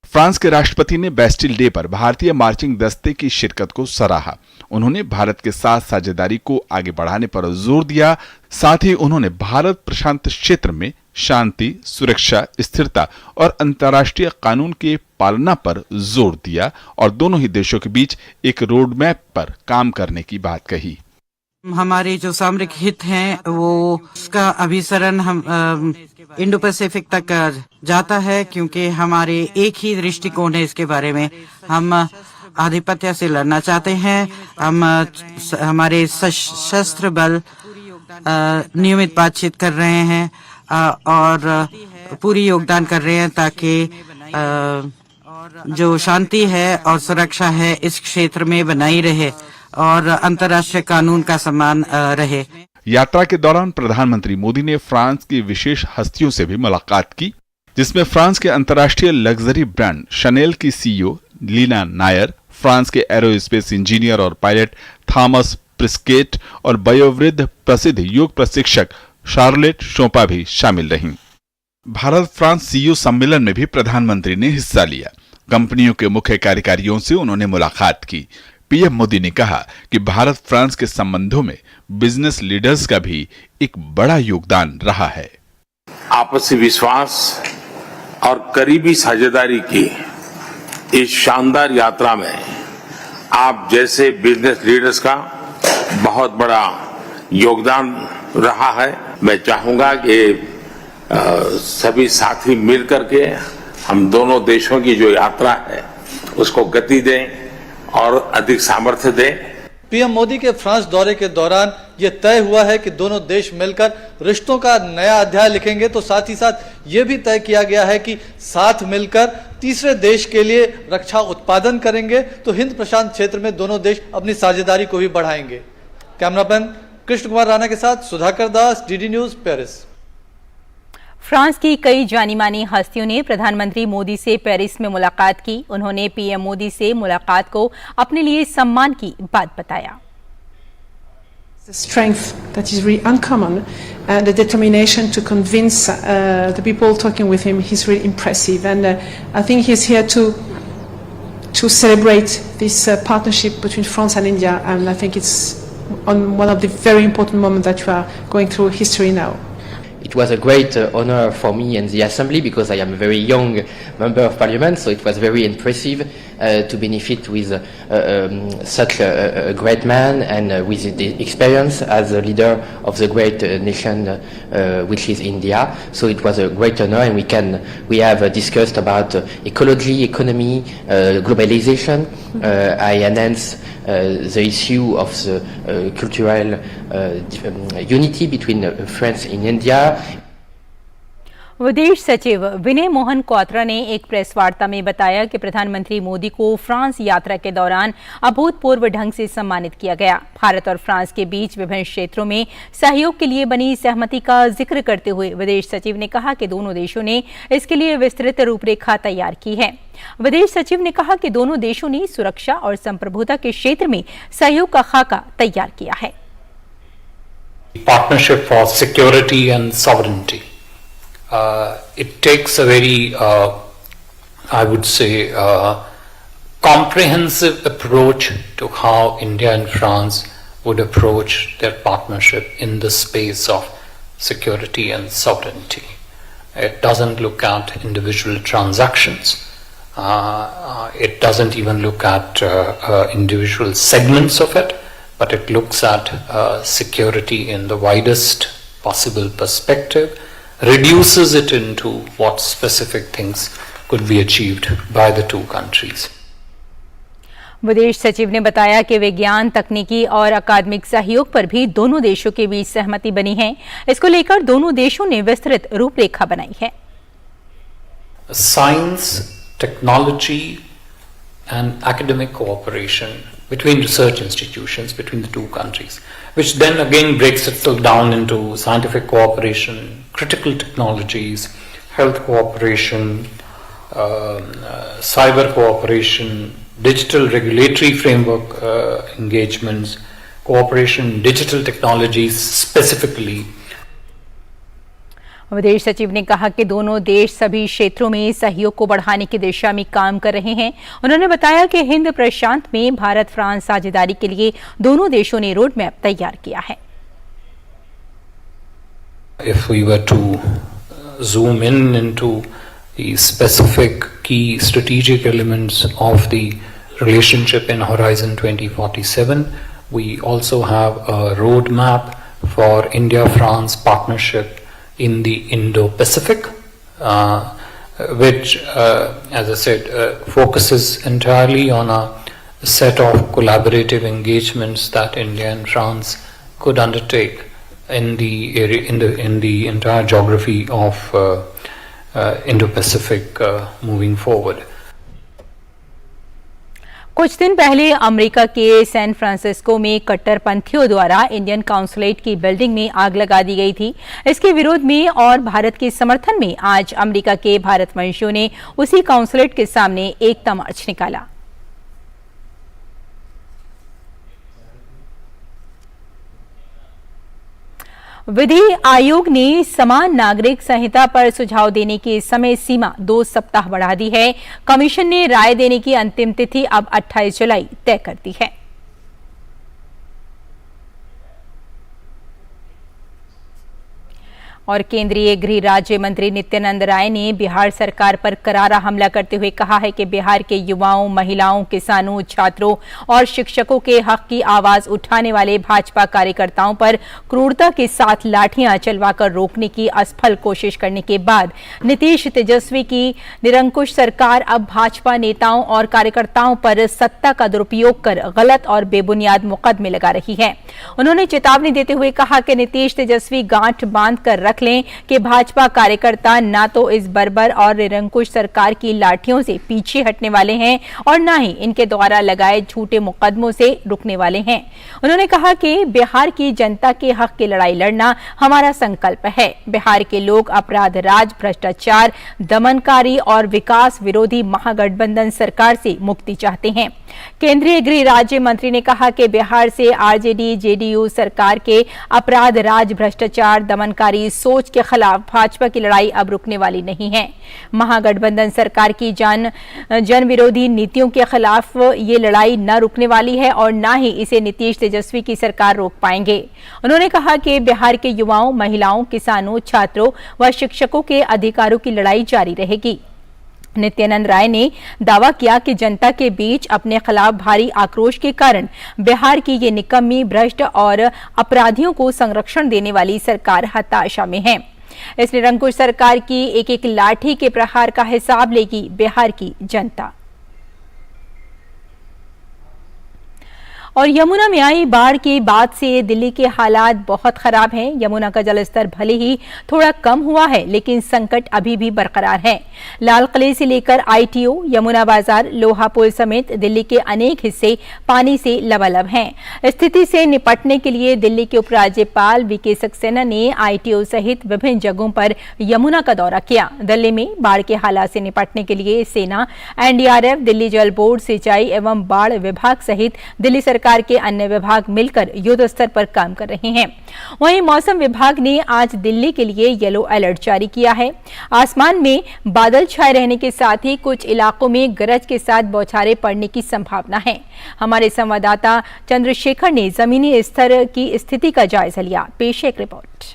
फ्रांस के राष्ट्रपति ने बैस्टिल डे पर भारतीय मार्चिंग दस्ते की शिरकत को सराहा। उन्होंने भारत के साथ साझेदारी को आगे बढ़ाने पर जोर दिया। साथ ही उन्होंने भारत प्रशांत क्षेत्र में शांति, सुरक्षा, स्थिरता और अंतर्राष्ट्रीय कानून के पालना पर जोर दिया और दोनों ही देशों के बीच एक रोड मैप पर काम करने की बात कही। हमारे जो सामरिक हित हैं वो उसका अभिसरण हम इंडो पैसिफिक तक जाता है, क्योंकि हमारे एक ही दृष्टिकोण है इसके बारे में। हम आधिपत्य से लड़ना चाहते हैं। हम हमारे सशस्त्र बल नियमित बातचीत कर रहे हैं और पूरी योगदान कर रहे हैं ताकि जो शांति है और सुरक्षा है इस क्षेत्र में बनाई रहे और अंतर्राष्ट्रीय कानून का सम्मान रहे। यात्रा के दौरान प्रधानमंत्री मोदी ने फ्रांस की विशेष हस्तियों से भी मुलाकात की, जिसमें फ्रांस के अंतर्राष्ट्रीय लग्जरी ब्रांड शनेल की सीईओ लीना नायर, फ्रांस के एरोस्पेस इंजीनियर और पायलट थॉमस प्रिस्केट और वयोवृद्ध प्रसिद्ध योग प्रशिक्षक शार्लेट शोपा भी शामिल रहीं। भारत फ्रांस सीईओ सम्मेलन में भी प्रधानमंत्री ने हिस्सा लिया। कंपनियों के मुख्य कार्यकारियों से उन्होंने मुलाकात की। पीएम मोदी ने कहा कि भारत फ्रांस के संबंधों में बिजनेस लीडर्स का भी एक बड़ा योगदान रहा है। आपसी विश्वास और करीबी साझेदारी की इस शानदार यात्रा में आप जैसे बिजनेस लीडर्स का बहुत बड़ा योगदान रहा है। मैं चाहूंगा कि सभी साथी मिलकर के हम दोनों देशों की जो यात्रा है उसको गति दें और अधिक सामर्थ्य दें। पीएम मोदी के फ्रांस दौरे के दौरान ये तय हुआ है कि दोनों देश मिलकर रिश्तों का नया अध्याय लिखेंगे, तो साथ ही साथ ये भी तय किया गया है कि साथ मिलकर तीसरे देश के लिए रक्षा उत्पादन करेंगे, तो हिंद प्रशांत क्षेत्र में दोनों देश अपनी साझेदारी को भी बढ़ाएंगे। कैमरामैन कृष्ण कुमार राणा के साथ सुधाकर दास, डीडी न्यूज, पेरिस। फ्रांस की कई जानी मानी हस्तियों ने प्रधानमंत्री मोदी से पेरिस में मुलाकात की। उन्होंने पीएम मोदी से मुलाकात को अपने लिए सम्मान की बात बताया। The strength that is really uncommon and the determination to convince the people talking with him is really impressive. And I think he's here to celebrate this partnership between France and India. And I think it's on one of the very important moments that we are going through history now. It was a great honor for me and the Assembly because I am a very young member of Parliament, so it was very impressive to benefit with such a great man and with the experience as a leader of the great nation which is India. So it was a great honor, and we have discussed about ecology, economy, globalization. I announced the issue of the cultural unity between France and India. विदेश सचिव विनय मोहन क्वात्रा ने एक press वार्ता में बताया कि प्रधानमंत्री मोदी को फ्रांस यात्रा के दौरान अभूतपूर्व ढंग से सम्मानित किया गया। भारत और फ्रांस के बीच विभिन्न क्षेत्रों में सहयोग के लिए बनी सहमति का जिक्र करते हुए विदेश सचिव ने कहा कि दोनों देशों ने इसके लिए विस्तृत रूपरेखा तैयार की है। विदेश सचिव ने कहा कि दोनों देशों ने सुरक्षा और संप्रभुता के क्षेत्र में सहयोग का खाका तैयार किया है। Partnership for security and sovereignty. It takes a very, I would say, comprehensive approach to how India and France would approach their partnership in the space of security and sovereignty. It doesn't look at individual transactions. It doesn't even look at individual segments of it, but it looks at security in the widest possible perspective, reduces it into what specific things could be achieved by the two countries. विदेश सचिव ने बताया कि विज्ञान, तकनीकी और अकादमिक सहयोग पर भी दोनों देशों के बीच सहमति बनी है। इसको लेकर दोनों देशों ने विस्तृत रूपरेखा बनाई है। Science, technology and academic cooperation between research institutions between the two countries, which then again breaks itself down into scientific cooperation, critical technologies, health cooperation, cyber cooperation, digital regulatory framework engagements, cooperation in digital technologies specifically. विदेश सचिव ने कहा कि दोनों देश सभी क्षेत्रों में सहयोग को बढ़ाने की दिशा में काम कर रहे हैं। उन्होंने बताया कि हिंद प्रशांत में भारत फ्रांस साझेदारी के लिए दोनों देशों ने रोड मैप तैयार किया है। If we were to zoom in into the specific key strategic elements of the relationship in Horizon 2047, we also have a roadmap for India-France partnership in the Indo-Pacific, which, as I said, focuses entirely on a set of collaborative engagements that India and France could undertake in the area, in the entire geography of Indo-Pacific moving forward. कुछ दिन पहले America के San Francisco में कट्टरपंथियों द्वारा Indian consulate की building में आग लगा दी गई थी। इसके विरोध में और भारत के समर्थन में आज अमेरिका के भारतवंशियों ने उसी काउंसुलेट के सामने एकता मार्च निकाला। विधि आयोग ने समान नागरिक संहिता पर सुझाव देने की समय सीमा 2 सप्ताह बढ़ा दी है। कमीशन ने राय देने की अंतिम तिथि अब 28 जुलाई तय कर दी है। और केंद्रीय गृह राज्य मंत्री नित्यानंद राय ने बिहार सरकार पर करारा हमला करते हुए कहा है कि बिहार के युवाओं, महिलाओं, किसानों, छात्रों और शिक्षकों के हक की आवाज उठाने वाले भाजपा कार्यकर्ताओं पर क्रूरता के साथ लाठियां चलवाकर रोकने की असफल कोशिश करने के बाद नीतीश तेजस्वी की निरंकुश सरकार अब भाजपा नेताओं और कार्यकर्ताओं पर सत्ता का दुरुपयोग कर गलत और बेबुनियाद मुकदमे लगा रही है। उन्होंने चेतावनी देते हुए कहा कि नीतीश तेजस्वी गांठ बांध कर रख लें कि भाजपा कार्यकर्ता ना तो इस बर्बर और निरंकुश सरकार की लाठियों से पीछे हटने वाले हैं और ना ही इनके द्वारा लगाए झूठे मुकदमों से रुकने वाले हैं। उन्होंने कहा कि बिहार की जनता के हक की लड़ाई लड़ना हमारा संकल्प है। बिहार के लोग अपराध राज, भ्रष्टाचार, दमनकारी और विकास विरोधी महागठबंधन सरकार से मुक्ति चाहते हैं। केंद्रीय गृह राज्य मंत्री ने कहा कि बिहार से आरजेडी जेडीयू सरकार के अपराध राज, भ्रष्टाचार, दमनकारी सोच के खिलाफ भाजपा की लड़ाई अब रुकने वाली नहीं है। महागठबंधन सरकार की जन विरोधी नीतियों के खिलाफ ये लड़ाई न रुकने वाली है और न ही इसे नीतीश तेजस्वी की सरकार रोक पाएंगे। उन्होंने कहा कि बिहार के युवाओं, महिलाओं, किसानों, छात्रों व शिक्षकों के अधिकारों की लड़ाई जारी रहेगी। नित्यानंद राय ने दावा किया कि जनता के बीच अपने खिलाफ भारी आक्रोश के कारण बिहार की ये निकम्मी, भ्रष्ट और अपराधियों को संरक्षण देने वाली सरकार हताशा में है। इस निरंकुश सरकार की एक एक लाठी के प्रहार का हिसाब लेगी बिहार की जनता। और यमुना में आई बाढ़ के बाद से दिल्ली के हालात बहुत खराब हैं। यमुना का जलस्तर भले ही थोड़ा कम हुआ है, लेकिन संकट अभी भी बरकरार है। लाल किले से लेकर आईटीओ, यमुना बाजार, लोहा पुल समेत दिल्ली के अनेक हिस्से पानी से लबालब हैं। स्थिति से निपटने के लिए दिल्ली के उपराज्यपाल वीके सक्सेना ने आईटीओ सहित विभिन्न जगहों पर यमुना का दौरा किया। दिल्ली में बाढ़ के हालात से निपटने के लिए सेना, एनडीआरएफ, दिल्ली जल बोर्ड, सिंचाई एवं बाढ़ विभाग सहित दिल्ली सरकार के अन्य विभाग मिलकर युद्ध स्तर पर काम कर रहे हैं। वहीं मौसम विभाग ने आज दिल्ली के लिए येलो अलर्ट जारी किया है। आसमान में बादल छाए रहने के साथ ही कुछ इलाकों में गरज के साथ बौछारें पड़ने की संभावना है। हमारे संवाददाता चंद्रशेखर ने जमीनी स्तर की स्थिति का जायजा लिया। पेश है एक रिपोर्ट।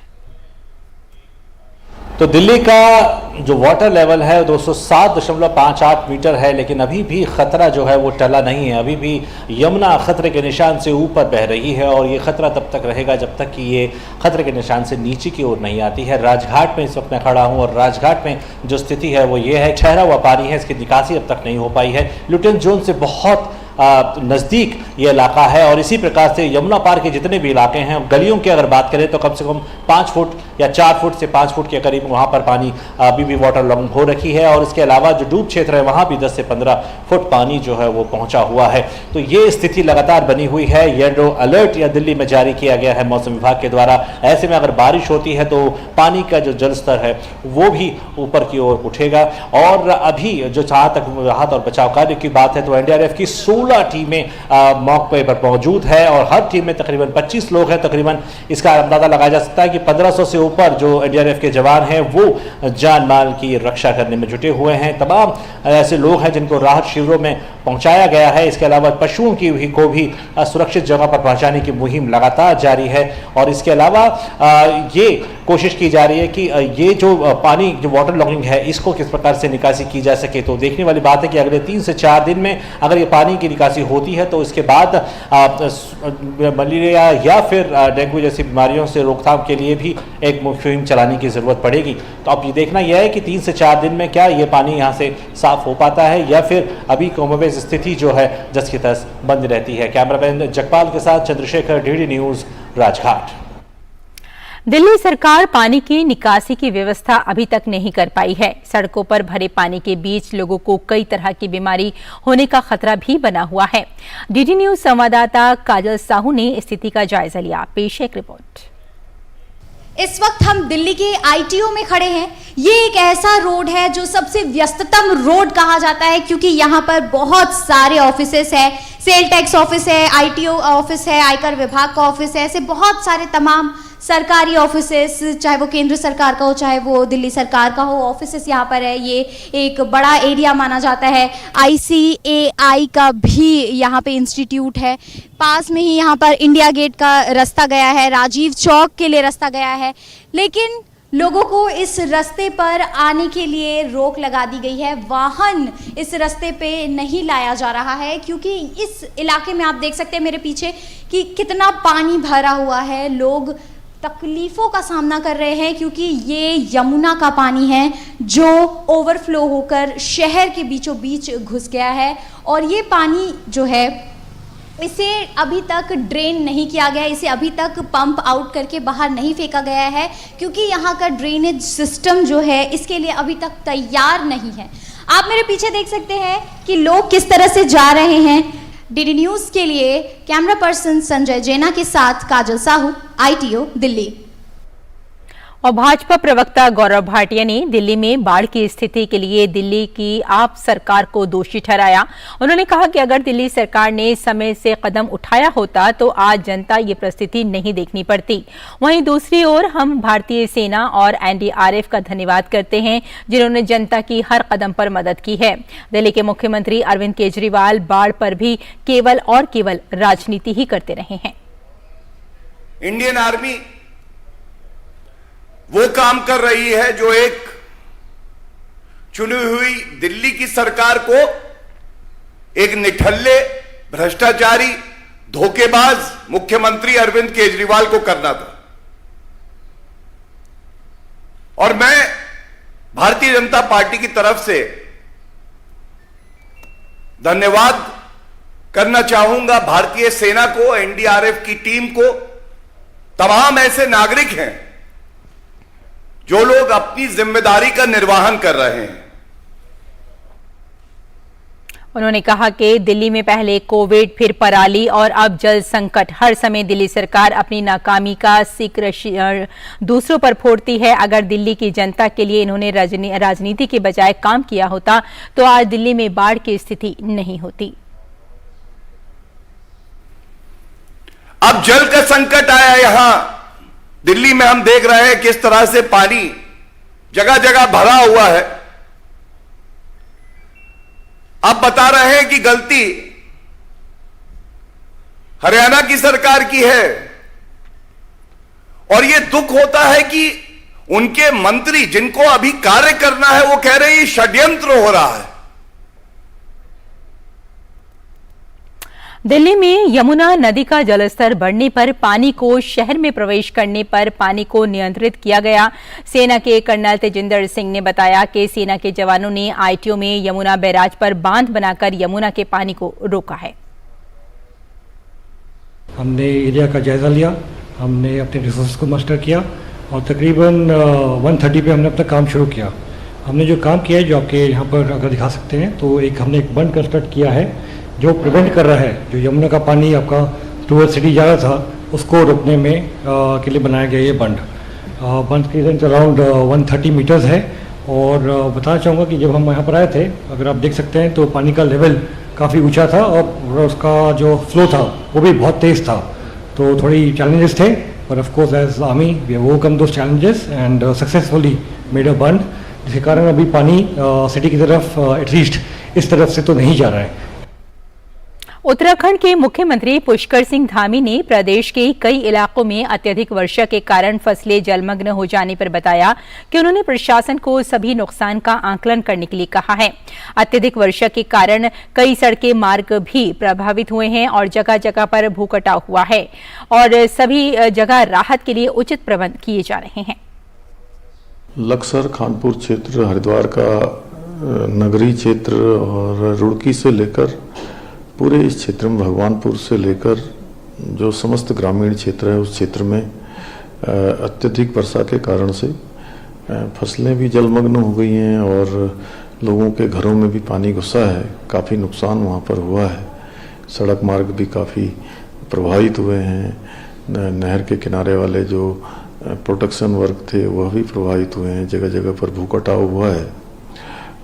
तो दिल्ली का जो वाटर लेवल है 207.58 मीटर है, लेकिन अभी भी खतरा जो है वो टला नहीं है। अभी भी यमुना खतरे के निशान से ऊपर बह रही है और ये खतरा तब तक रहेगा जब तक कि ये खतरे के निशान से नीचे की ओर नहीं आती है। राजघाट में इस वक्त मैं खड़ा हूँ और राजघाट में जो स्थिति है वो ये है, ठहरा हुआ पानी है, इसकी निकासी अब तक नहीं हो पाई है। लुटेन जोन से बहुत नज़दीक ये इलाका है और इसी प्रकार से यमुना पार के जितने भी इलाके हैं, गलियों की अगर बात करें तो कम से कम 5 फुट या 4 फुट से 5 फुट के करीब वहाँ पर पानी अभी भी वाटर लॉगिंग हो रखी है और इसके अलावा जो डूब क्षेत्र है वहाँ भी 10 से 15 फुट पानी जो है वो पहुँचा हुआ है। तो ये स्थिति लगातार बनी हुई है। येलो अलर्ट या दिल्ली में जारी किया गया है मौसम विभाग के द्वारा। ऐसे में अगर बारिश होती है तो पानी का जो जल स्तर है वो भी ऊपर की ओर उठेगा। और अभी जो जहाँ तक राहत और बचाव कार्य की बात है तो एनडीआरएफ की 16 टीमें मौके पर मौजूद है और हर टीम में तकरीबन 25 लोग हैं। तकरीबन इसका अंदाजा लगाया जा सकता है कि 1500 से ऊपर जो एनडीआरएफ के जवान हैं वो जान माल की रक्षा करने में जुटे हुए हैं। तमाम ऐसे लोग हैं जिनको राहत शिविरों में पहुंचाया गया है। इसके अलावा पशुओं को भी सुरक्षित जगह पर पहुंचाने की मुहिम लगातार जारी है और इसके अलावा ये कोशिश की जा रही है कि ये जो पानी जो वाटर लॉगिंग है इसको किस प्रकार से निकासी की जा सके। तो देखने वाली बात है कि अगले 3 से 4 दिन में अगर ये पानी की निकासी होती है तो इसके बाद मलेरिया या फिर डेंगू जैसी बीमारियों से रोकथाम के लिए भी एक मुहिम चलाने की जरूरत पड़ेगी। तो अब ये देखना यह है कि 3 से 4 दिन में क्या ये पानी यहाँ से साफ हो पाता है या फिर अभी कमोबेश स्थिति जो है जस की तस बंद रहती है। कैमरामैन जगपाल के साथ चंद्रशेखर, डीडी न्यूज, राजघाट। दिल्ली सरकार पानी की निकासी की व्यवस्था अभी तक नहीं कर पाई है। सड़कों पर भरे पानी के बीच लोगों को कई तरह की बीमारी होने का खतरा भी बना हुआ है। डीडी न्यूज संवाददाता काजल साहू ने स्थिति का जायजा लिया। पेश है एक रिपोर्ट। इस वक्त हम दिल्ली के आईटीओ में खड़े हैं। ये एक ऐसा रोड है जो सबसे व्यस्ततम रोड कहा जाता है क्योंकि यहाँ पर बहुत सारे ऑफिसेस है। सेल टैक्स ऑफिस है, आईटीओ ऑफिस है, आयकर विभाग का ऑफिस है, ऐसे बहुत सारे तमाम सरकारी ऑफिसेस, चाहे वो केंद्र सरकार का हो चाहे वो दिल्ली सरकार का हो, ऑफिसेस यहाँ पर है। ये एक बड़ा एरिया माना जाता है। ICAI का भी यहाँ पे इंस्टीट्यूट है। पास में ही यहाँ पर इंडिया गेट का रास्ता गया है, राजीव चौक के लिए रास्ता गया है, लेकिन लोगों को इस रास्ते पर आने के लिए रोक लगा दी गई है। वाहन इस रास्ते पे नहीं लाया जा रहा है क्योंकि इस इलाके में आप देख सकते हैं मेरे पीछे कि कितना पानी भरा हुआ है। लोग तकलीफ़ों का सामना कर रहे हैं क्योंकि ये यमुना का पानी है जो ओवरफ्लो होकर शहर के बीचों बीच घुस गया है और ये पानी जो है इसे अभी तक ड्रेन नहीं किया गया, इसे अभी तक पंप आउट करके बाहर नहीं फेंका गया है, क्योंकि यहाँ का ड्रेनेज सिस्टम जो है इसके लिए अभी तक तैयार नहीं है। आप मेरे पीछे देख सकते हैं कि लोग किस तरह से जा रहे हैं। डीडी न्यूज़ के लिए कैमरा पर्सन संजय जैना के साथ काजल साहू, ITO दिल्ली। और भाजपा प्रवक्ता गौरव भाटिया ने दिल्ली में बाढ़ की स्थिति के लिए दिल्ली की आप सरकार को दोषी ठहराया। उन्होंने कहा कि अगर दिल्ली सरकार ने समय से कदम उठाया होता तो आज जनता ये परिस्थिति नहीं देखनी पड़ती। वहीं दूसरी ओर हम भारतीय सेना और NDRF का धन्यवाद करते हैं जिन्होंने जनता की हर कदम पर मदद की है। दिल्ली के मुख्यमंत्री अरविंद केजरीवाल बाढ़ पर भी केवल और केवल राजनीति ही करते रहे हैं। इंडियन आर्मी वो काम कर रही है जो एक चुनी हुई दिल्ली की सरकार को एक निठल्ले, भ्रष्टाचारी, धोखेबाज मुख्यमंत्री अरविंद केजरीवाल को करना था। और मैं भारतीय जनता पार्टी की तरफ से धन्यवाद करना चाहूंगा भारतीय सेना को, NDRF की टीम को, तमाम ऐसे नागरिक हैं जो लोग अपनी जिम्मेदारी का निर्वहन कर रहे हैं। उन्होंने कहा कि दिल्ली में पहले कोविड, फिर पराली और अब जल संकट, हर समय दिल्ली सरकार अपनी नाकामी का सिक्र दूसरों पर फोड़ती है। अगर दिल्ली की जनता के लिए इन्होंने राजनीति के बजाय काम किया होता तो आज दिल्ली में बाढ़ की स्थिति नहीं होती। अब जल का संकट आया यहां दिल्ली में, हम देख रहे हैं किस तरह से पानी जगह जगह भरा हुआ है। अब बता रहे हैं कि गलती हरियाणा की सरकार की है, और यह दुख होता है कि उनके मंत्री जिनको अभी कार्य करना है वो कह रहे हैं षड्यंत्र हो रहा है। दिल्ली में यमुना नदी का जलस्तर बढ़ने पर पानी को शहर में प्रवेश करने पर पानी को नियंत्रित किया गया। सेना के कर्नल तेजिंदर सिंह ने बताया कि सेना के जवानों ने ITO में यमुना बैराज पर बांध बनाकर यमुना के पानी को रोका है। हमने एरिया का जायजा लिया, हमने अपने रिसोर्स को मास्टर किया और तकरीबन 1:30 पे हमने अपना काम शुरू किया। हमने जो काम किया है, जो आपके यहाँ पर अगर दिखा सकते हैं, तो हमने एक बंद कंस्ट्रक्ट किया है जो प्रिवेंट कर रहा है, जो यमुना का पानी आपका टूवर्ड सिटी जा रहा था उसको रोकने में के लिए बनाया गया ये बंद की लेंथ अराउंड 130 मीटर्स है। और बताना चाहूँगा कि जब हम यहाँ पर आए थे, अगर आप देख सकते हैं, तो पानी का लेवल काफ़ी ऊंचा था और उसका जो फ्लो था वो भी बहुत तेज़ था। तो थोड़ी चैलेंजेस थे, पर of course as army we have overcome those challenges and successfully made a bund, जिसके कारण अभी पानी सिटी की तरफ एटलीस्ट इस तरफ से तो नहीं जा रहा है। उत्तराखंड के मुख्यमंत्री पुष्कर सिंह धामी ने प्रदेश के कई इलाकों में अत्यधिक वर्षा के कारण फसलें जलमग्न हो जाने पर बताया कि उन्होंने प्रशासन को सभी नुकसान का आकलन करने के लिए कहा है। अत्यधिक वर्षा के कारण कई सड़कें मार्ग भी प्रभावित हुए हैं और जगह जगह पर भूकटाव हुआ है और सभी जगह राहत के लिए उचित प्रबंध किए जा रहे हैं। लक्सर, खानपुर क्षेत्र, हरिद्वार का नगरीय क्षेत्र और रुड़की से लेकर पूरे इस क्षेत्र में, भगवानपुर से लेकर जो समस्त ग्रामीण क्षेत्र है उस क्षेत्र में अत्यधिक वर्षा के कारण से फसलें भी जलमग्न हो गई हैं और लोगों के घरों में भी पानी घुसा है। काफ़ी नुकसान वहाँ पर हुआ है। सड़क मार्ग भी काफ़ी प्रभावित हुए हैं। नहर के किनारे वाले जो प्रोटेक्शन वर्क थे वह भी प्रभावित हुए हैं। जगह जगह पर भूकटाव हुआ है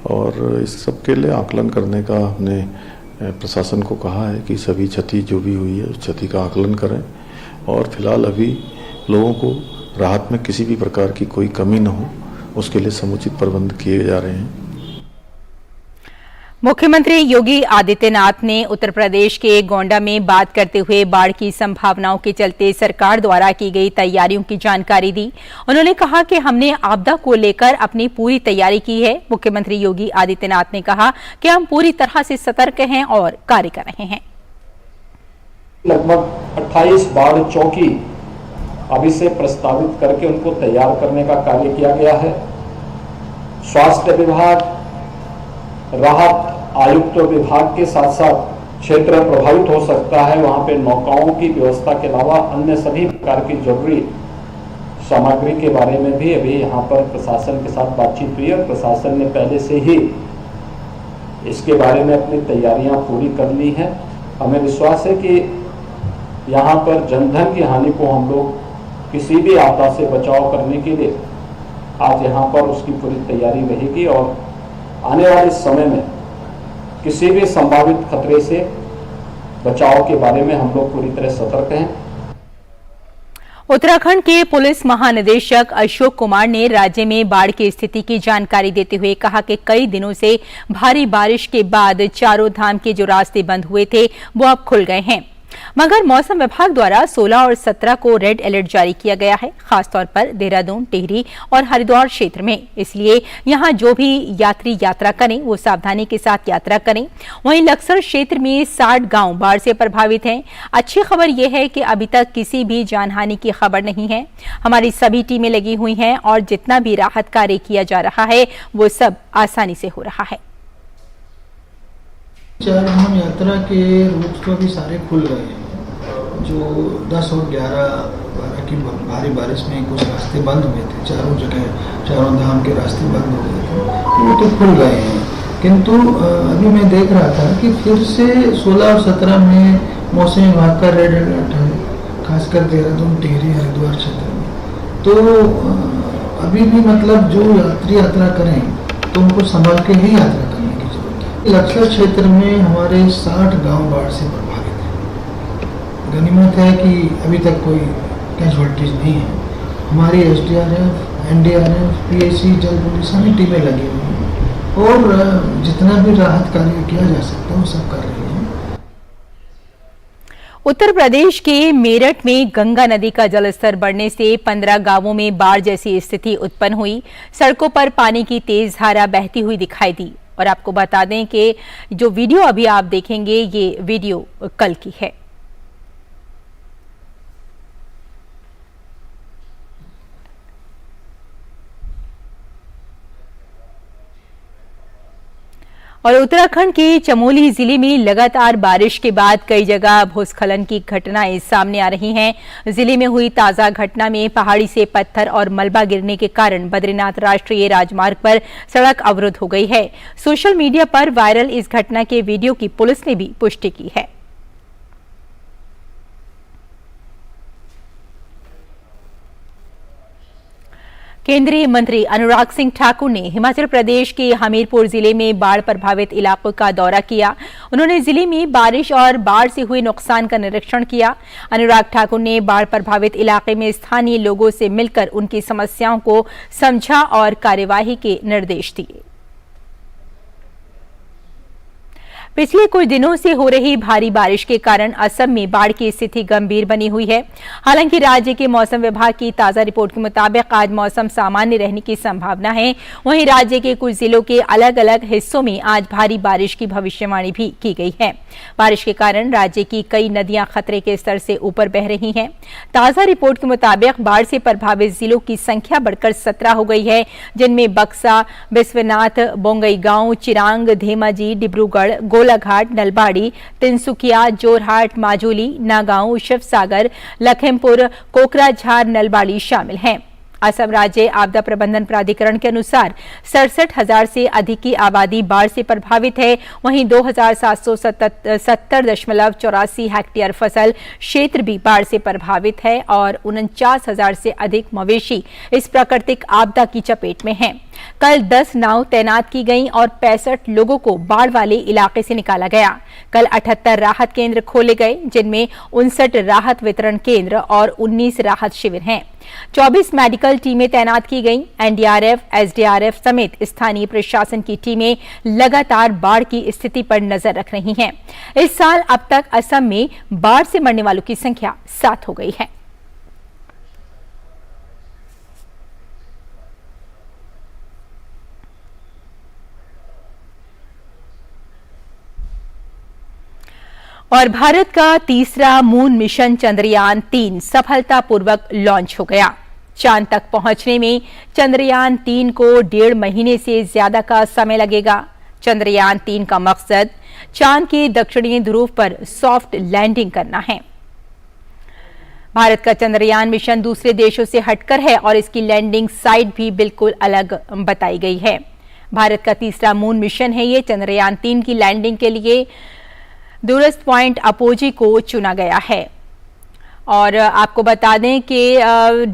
और इस सब के लिए आकलन करने का हमने प्रशासन को कहा है कि सभी क्षति जो भी हुई है उस क्षति का आकलन करें और फिलहाल अभी लोगों को राहत में किसी भी प्रकार की कोई कमी न हो, उसके लिए समुचित प्रबंध किए जा रहे हैं। मुख्यमंत्री योगी आदित्यनाथ ने उत्तर प्रदेश के गोंडा में बात करते हुए बाढ़ की संभावनाओं के चलते सरकार द्वारा की गई तैयारियों की जानकारी दी। उन्होंने कहा कि हमने आपदा को लेकर अपनी पूरी तैयारी की है। मुख्यमंत्री योगी आदित्यनाथ ने कहा कि हम पूरी तरह से सतर्क हैं और कार्य कर रहे हैं। लगभग 28 बाढ़ चौकी अभी से प्रस्तावित करके उनको तैयार करने का कार्य किया गया है। स्वास्थ्य विभाग, राहत आयुक्त विभाग के साथ साथ क्षेत्र प्रभावित हो सकता है, वहां पे नौकाओं की व्यवस्था के अलावा अन्य सभी प्रकार की जरूरी सामग्री के बारे में भी अभी यहाँ पर प्रशासन के साथ बातचीत हुई और प्रशासन ने पहले से ही इसके बारे में अपनी तैयारियां पूरी कर ली हैं। हमें विश्वास है कि यहाँ पर जनधन की हानि को हम लोग किसी भी आपदा से बचाव करने के लिए आज यहाँ पर उसकी पूरी तैयारी रहेगी और आने वाले समय में किसी भी संभावित खतरे से बचाव के बारे में हम लोग पूरी तरह सतर्क हैं। उत्तराखंड के पुलिस महानिदेशक अशोक कुमार ने राज्य में बाढ़ की स्थिति की जानकारी देते हुए कहा कि कई दिनों से भारी बारिश के बाद चारों धाम के जो रास्ते बंद हुए थे वो अब खुल गए हैं, मगर मौसम विभाग द्वारा 16 और 17 को रेड अलर्ट जारी किया गया है, खासतौर पर देहरादून, टिहरी और हरिद्वार क्षेत्र में। इसलिए यहां जो भी यात्री यात्रा करें वो सावधानी के साथ यात्रा करें। वहीं लक्सर क्षेत्र में 60 गांव बाढ़ से प्रभावित हैं। अच्छी खबर यह है कि अभी तक किसी भी जानहानि की खबर नहीं है। हमारी सभी टीमें लगी हुई हैं और जितना भी राहत कार्य किया जा रहा है वो सब आसानी से हो रहा है। चार धाम यात्रा के रूट तो अभी सारे खुल गए हैं। जो 10 और 11 की भारी बारिश में कुछ रास्ते बंद हुए थे, चारों जगह चारों धाम के रास्ते बंद हो गए थे, वो तो खुल गए हैं। किंतु अभी मैं देख रहा था कि फिर से 16 और 17 में मौसम विभाग का रेड अलर्ट है, खासकर देहरादून, टिहरी, हरिद्वार क्षेत्र में। तो अभी भी मतलब जो यात्री यात्रा करें तो उनको संभाल के ही यात्रा करने की जरूरत है। लक्सर क्षेत्र में हमारे 60 गांव बाढ़ से प्रभावित हैं। गनीमत है कि अभी तक कोई कैजुअल्टीज नहीं है। हमारी SDRF, NDRF, PAC, जल पुलिस सभी टीमें लगी हुई हैं और जितना भी राहत कार्य किया जा सकता है वो सब कर रही है। उत्तर प्रदेश के मेरठ में गंगा नदी का जलस्तर बढ़ने से 15 गांवों में बाढ़ जैसी स्थिति उत्पन्न हुई। सड़कों पर पानी की तेज धारा बहती हुई दिखाई दी। और आपको बता दें कि जो वीडियो अभी आप देखेंगे ये वीडियो कल की है। और उत्तराखंड के चमोली जिले में लगातार बारिश के बाद कई जगह भूस्खलन की घटनाएं सामने आ रही हैं। जिले में हुई ताजा घटना में पहाड़ी से पत्थर और मलबा गिरने के कारण बद्रीनाथ राष्ट्रीय राजमार्ग पर सड़क अवरुद्ध हो गई है। सोशल मीडिया पर वायरल इस घटना के वीडियो की पुलिस ने भी पुष्टि की है। केंद्रीय मंत्री अनुराग सिंह ठाकुर ने हिमाचल प्रदेश के हमीरपुर जिले में बाढ़ प्रभावित इलाकों का दौरा किया। उन्होंने जिले में बारिश और बाढ़ से हुए नुकसान का निरीक्षण किया। अनुराग ठाकुर ने बाढ़ प्रभावित इलाके में स्थानीय लोगों से मिलकर उनकी समस्याओं को समझा और कार्यवाही के निर्देश दिए। पिछले कुछ दिनों से हो रही भारी बारिश के कारण असम में बाढ़ की स्थिति गंभीर बनी हुई है। हालांकि राज्य के मौसम विभाग की ताजा रिपोर्ट के मुताबिक आज मौसम सामान्य रहने की संभावना है। वहीं राज्य के कुछ जिलों के अलग अलग हिस्सों में आज भारी बारिश की भविष्यवाणी भी की गई है। बारिश के कारण राज्य की कई नदियां खतरे के स्तर से ऊपर बह रही हैं। ताजा रिपोर्ट के मुताबिक बाढ़ से प्रभावित जिलों की संख्या बढ़कर 17 हो गई है, जिनमें बक्सा, बिस्वनाथ, बोंगईगांव, चिरांग, धेमाजी, डिब्रूगढ़, गोलाघाट, नलबाड़ी, तिनसुकिया, जोरहाट, माजुली, नागांव, शिवसागर, लखीमपुर, कोकराझार, नलबाड़ी शामिल हैं। असम राज्य आपदा प्रबंधन प्राधिकरण के अनुसार 67,000 से अधिक की आबादी बाढ़ से प्रभावित है। वहीं 2,770.84 हेक्टेयर फसल क्षेत्र भी बाढ़ से प्रभावित है और 49,000 से अधिक मवेशी इस प्राकृतिक आपदा की चपेट में हैं। कल 10 नाव तैनात की गईं और 65 लोगों को बाढ़ वाले इलाके से निकाला गया। कल 78 राहत केंद्र खोले गए, जिनमें 59 राहत वितरण केंद्र और 19 राहत शिविर हैं। 24 मेडिकल टीमें तैनात की गईं। NDRF, SDRF समेत स्थानीय प्रशासन की टीमें लगातार बाढ़ की स्थिति पर नजर रख रही हैं। इस साल अब तक असम में बाढ़ से मरने वालों की संख्या 7 हो गई है। और भारत का तीसरा मून मिशन चंद्रयान 3 सफलतापूर्वक लॉन्च हो गया। चांद तक पहुंचने में चंद्रयान 3 को 1.5 महीने से ज्यादा का समय लगेगा। चंद्रयान 3 का मकसद चांद के दक्षिणी ध्रुव पर सॉफ्ट लैंडिंग करना है। भारत का चंद्रयान मिशन दूसरे देशों से हटकर है और इसकी लैंडिंग साइट भी बिल्कुल अलग बताई गई है। भारत का तीसरा मून मिशन है ये। चंद्रयान 3 की लैंडिंग के लिए दूरस्थ पॉइंट अपोजी को चुना गया है। और आपको बता दें कि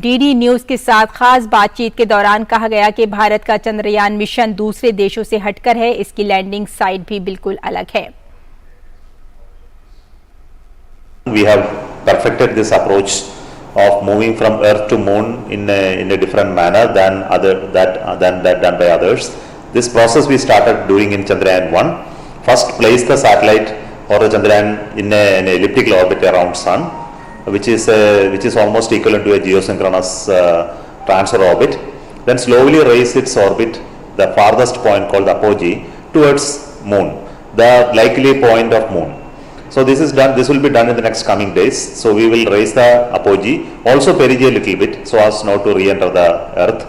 डीडी न्यूज के साथ खास बातचीत के दौरान कहा गया कि भारत का चंद्रयान मिशन दूसरे देशों से हटकर है, इसकी लैंडिंग साइट भी बिल्कुल अलग है। We have perfected this approach of moving from Earth to Moon in a different manner than that done by others. This process we started doing in Chandrayaan-1. First, place the satellite or the Chandrayaan in an elliptical orbit around Sun, which is almost equivalent to a geosynchronous transfer orbit. Then slowly raise its orbit, the farthest point called the apogee, towards Moon, the likely point of Moon. So this is done. This will be done in the next coming days. So we will raise the apogee, also perigee a little bit, so as not to re-enter the Earth.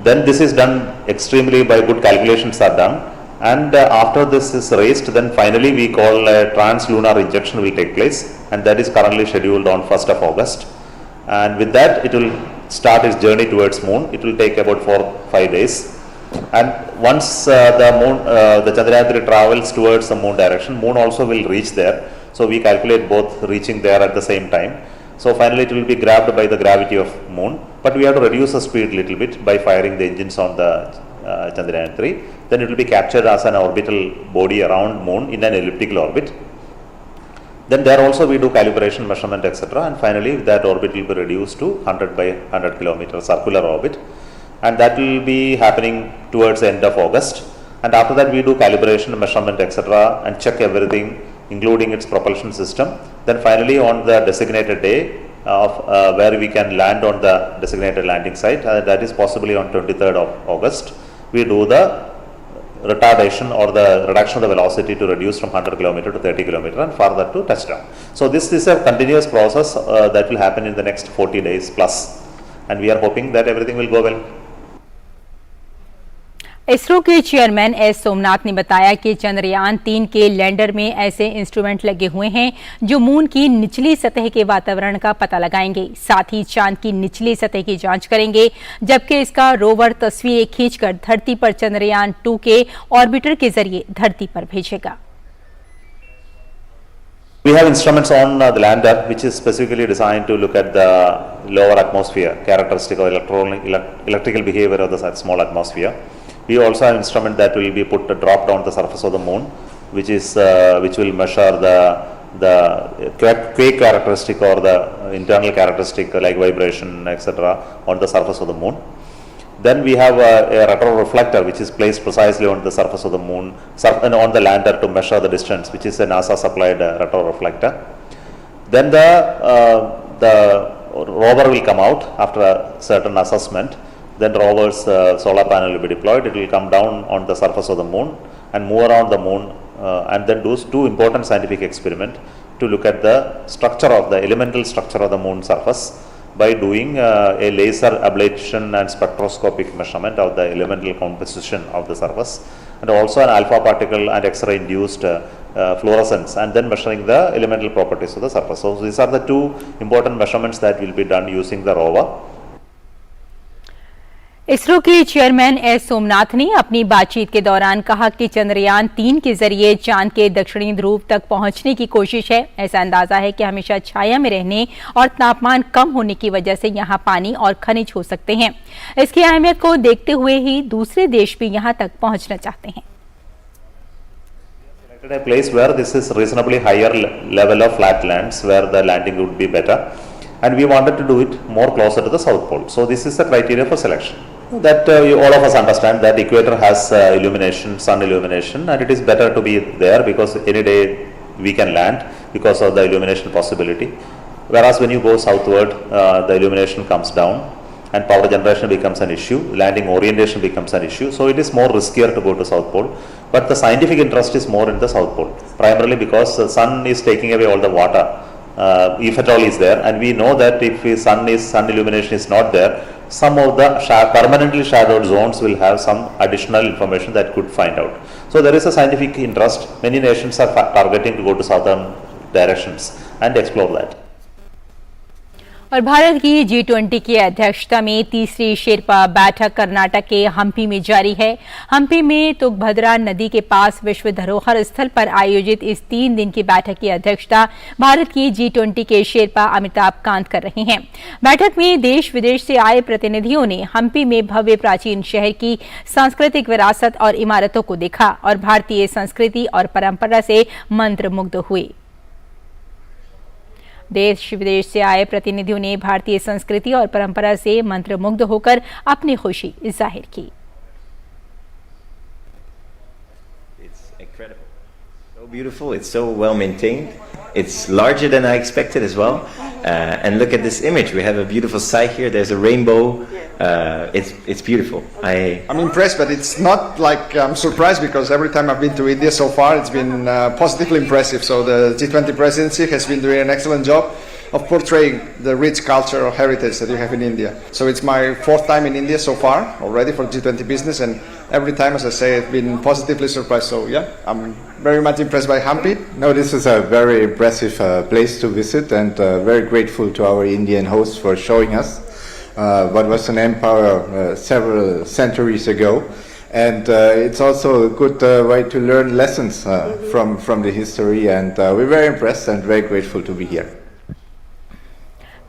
Then this is done extremely by good calculations are done. And after this is raised, then finally we call a trans-lunar injection will take place, and that is currently scheduled on 1st of August. And with that, it will start its journey towards Moon. It will take about 4-5 days. And once the Chandrayaan-3 travels towards the Moon direction, Moon also will reach there. So we calculate both reaching there at the same time. So finally, it will be grabbed by the gravity of Moon. But we have to reduce the speed a little bit by firing the engines on the Chandrayaan-3. Then it will be captured as an orbital body around Moon in an elliptical orbit. Then there also we do calibration, measurement, etc. And finally that orbit will be reduced to 100 by 100 kilometer circular orbit. And that will be happening towards the end of August. And after that we do calibration, measurement, etc. and check everything, including its propulsion system. Then finally on the designated day of where we can land on the designated landing site, that is possibly on 23rd of August, we do the retardation or the reduction of the velocity to reduce from 100 km to 30 km and further to touchdown. So this is a continuous process that will happen in the next 40 days plus, and we are hoping that everything will go well. ISRO के chairman S Somnath ने बताया कि चंद्रयान 3 के lander में ऐसे instrument लगे हुए हैं जो मून की निचली सतह के वातावरण का पता लगाएंगे, साथ ही चांद की निचली सतह की जांच करेंगे, जबकि इसका रोवर तस्वीरें खींचकर धरती पर चंद्रयान 2 के ऑर्बिटर के जरिए धरती पर भेजेगा। We have instruments on the lander which is specifically designed to look at the lower atmosphere characteristic or electrical behavior of the small atmosphere. We also have instrument that will be put to drop down the surface of the moon, which will measure the quake characteristic or the internal characteristic like vibration, etc. on the surface of the moon. Then we have a retroreflector which is placed precisely on the surface of the moon and on the lander to measure the distance, which is a NASA supplied retroreflector. Then the rover will come out after a certain assessment. Then rover's solar panel will be deployed. It will come down on the surface of the moon and move around the moon and then do two important scientific experiments to look at the structure of the elemental structure of the moon surface by doing a laser ablation and spectroscopic measurement of the elemental composition of the surface, and also an alpha particle and X-ray induced fluorescence, and then measuring the elemental properties of the surface. So these are the two important measurements that will be done using the rover. ISRO के chairman S Somnath ने अपनी बातचीत के दौरान कहा कि चंद्रयान 3 के जरिए चांद के दक्षिणी ध्रुव तक पहुंचने की कोशिश है। ऐसा अंदाजा है कि हमेशा छाया में रहने और तापमान कम होने की वजह से यहां पानी और खनिज हो सकते हैं। इसकी अहमियत को देखते हुए ही दूसरे देश भी यहां तक पहुंचना चाहते हैं। A place where this is reasonably higher level of flatlands where the landing would be better, and we wanted to do it more closer to the South Pole. So this is the criteria for selection. That all of us understand that equator has illumination, sun illumination, and it is better to be there because any day we can land because of the illumination possibility. Whereas when you go southward, the illumination comes down and power generation becomes an issue, landing orientation becomes an issue. So it is more riskier to go to South Pole. But the scientific interest is more in the South Pole, primarily because the sun is taking away all the water if at all is there, and we know that if sun illumination is not there, some of the permanently shadowed zones will have some additional information that could find out. So there is a scientific interest. Many nations are targeting to go to southern directions and explore that. और भारत की G20 की अध्यक्षता में तीसरी शेरपा बैठक कर्नाटक के हम्पी में जारी है। हम्पी में तुंगभद्रा नदी के पास विश्व धरोहर स्थल पर आयोजित इस 3 दिन की बैठक की अध्यक्षता भारत की G20 के शेरपा अमिताभ कांत कर रहे हैं। बैठक में देश विदेश से आए प्रतिनिधियों ने हम्पी में भव्य प्राचीन शहर की सांस्कृतिक विरासत और इमारतों को देखा और भारतीय संस्कृति और परंपरा से मंत्रमुग्ध हुए। देश विदेश से आए प्रतिनिधियों ने भारतीय संस्कृति और परंपरा से मंत्रमुग्ध होकर अपनी खुशी जाहिर की। So beautiful, it's so well maintained. It's larger than I expected as well. And look at this image. We have a beautiful site here. There's a rainbow. It's beautiful. I'm impressed, but it's not like I'm surprised because every time I've been to India so far, it's been positively impressive. So the G20 presidency has been doing an excellent job of portraying the rich culture or heritage that you have in India. So it's my 4th time in India so far already for G20 business, and every time, as I say, I've been positively surprised. So yeah, I'm very much impressed by Hampi. No, this is a very impressive place to visit, and very grateful to our Indian hosts for showing us what was an empire several centuries ago. And it's also a good way to learn lessons from the history, and we're very impressed and very grateful to be here.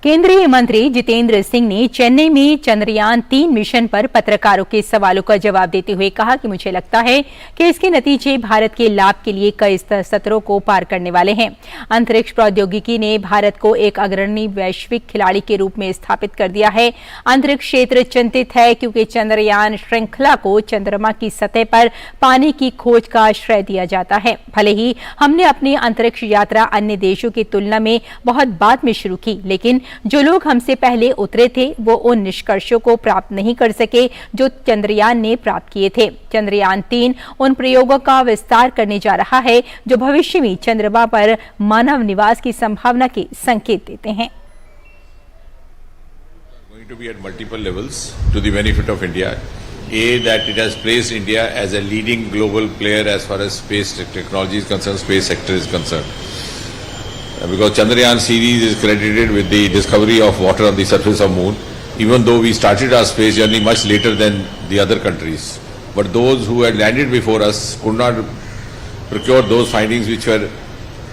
केंद्रीय मंत्री जितेंद्र सिंह ने चेन्नई में Chandrayaan 3 mission पर पत्रकारों के सवालों का जवाब देते हुए कहा कि मुझे लगता है कि इसके नतीजे भारत के लाभ के लिए कई सत्रों को पार करने वाले हैं। अंतरिक्ष प्रौद्योगिकी ने भारत को एक अग्रणी वैश्विक खिलाड़ी के रूप में स्थापित कर दिया है। अंतरिक्ष क्षेत्र चिंतित है क्योंकि चंद्रयान श्रृंखला को चंद्रमा की सतह पर पानी की खोज का श्रेय दिया जाता है। भले ही हमने अपनी अंतरिक्ष यात्रा अन्य देशों की तुलना में बहुत बाद में शुरू की, लेकिन जो लोग हमसे पहले उतरे थे वो उन निष्कर्षों को प्राप्त नहीं कर सके जो चंद्रयान ने प्राप्त किए थे। चंद्रयान 3 उन प्रयोगों का विस्तार करने जा रहा है जो भविष्य में चंद्रमा पर मानव निवास की संभावना के संकेत देते हैं। Going to be at multiple levels to the benefit of India. A, that it has placed India as a leading global player as far as space technology is concerned, space sector is concerned. Because Chandrayaan series is credited with the discovery of water on the surface of moon, even though we started our space journey much later than the other countries. But those who had landed before us could not procure those findings which were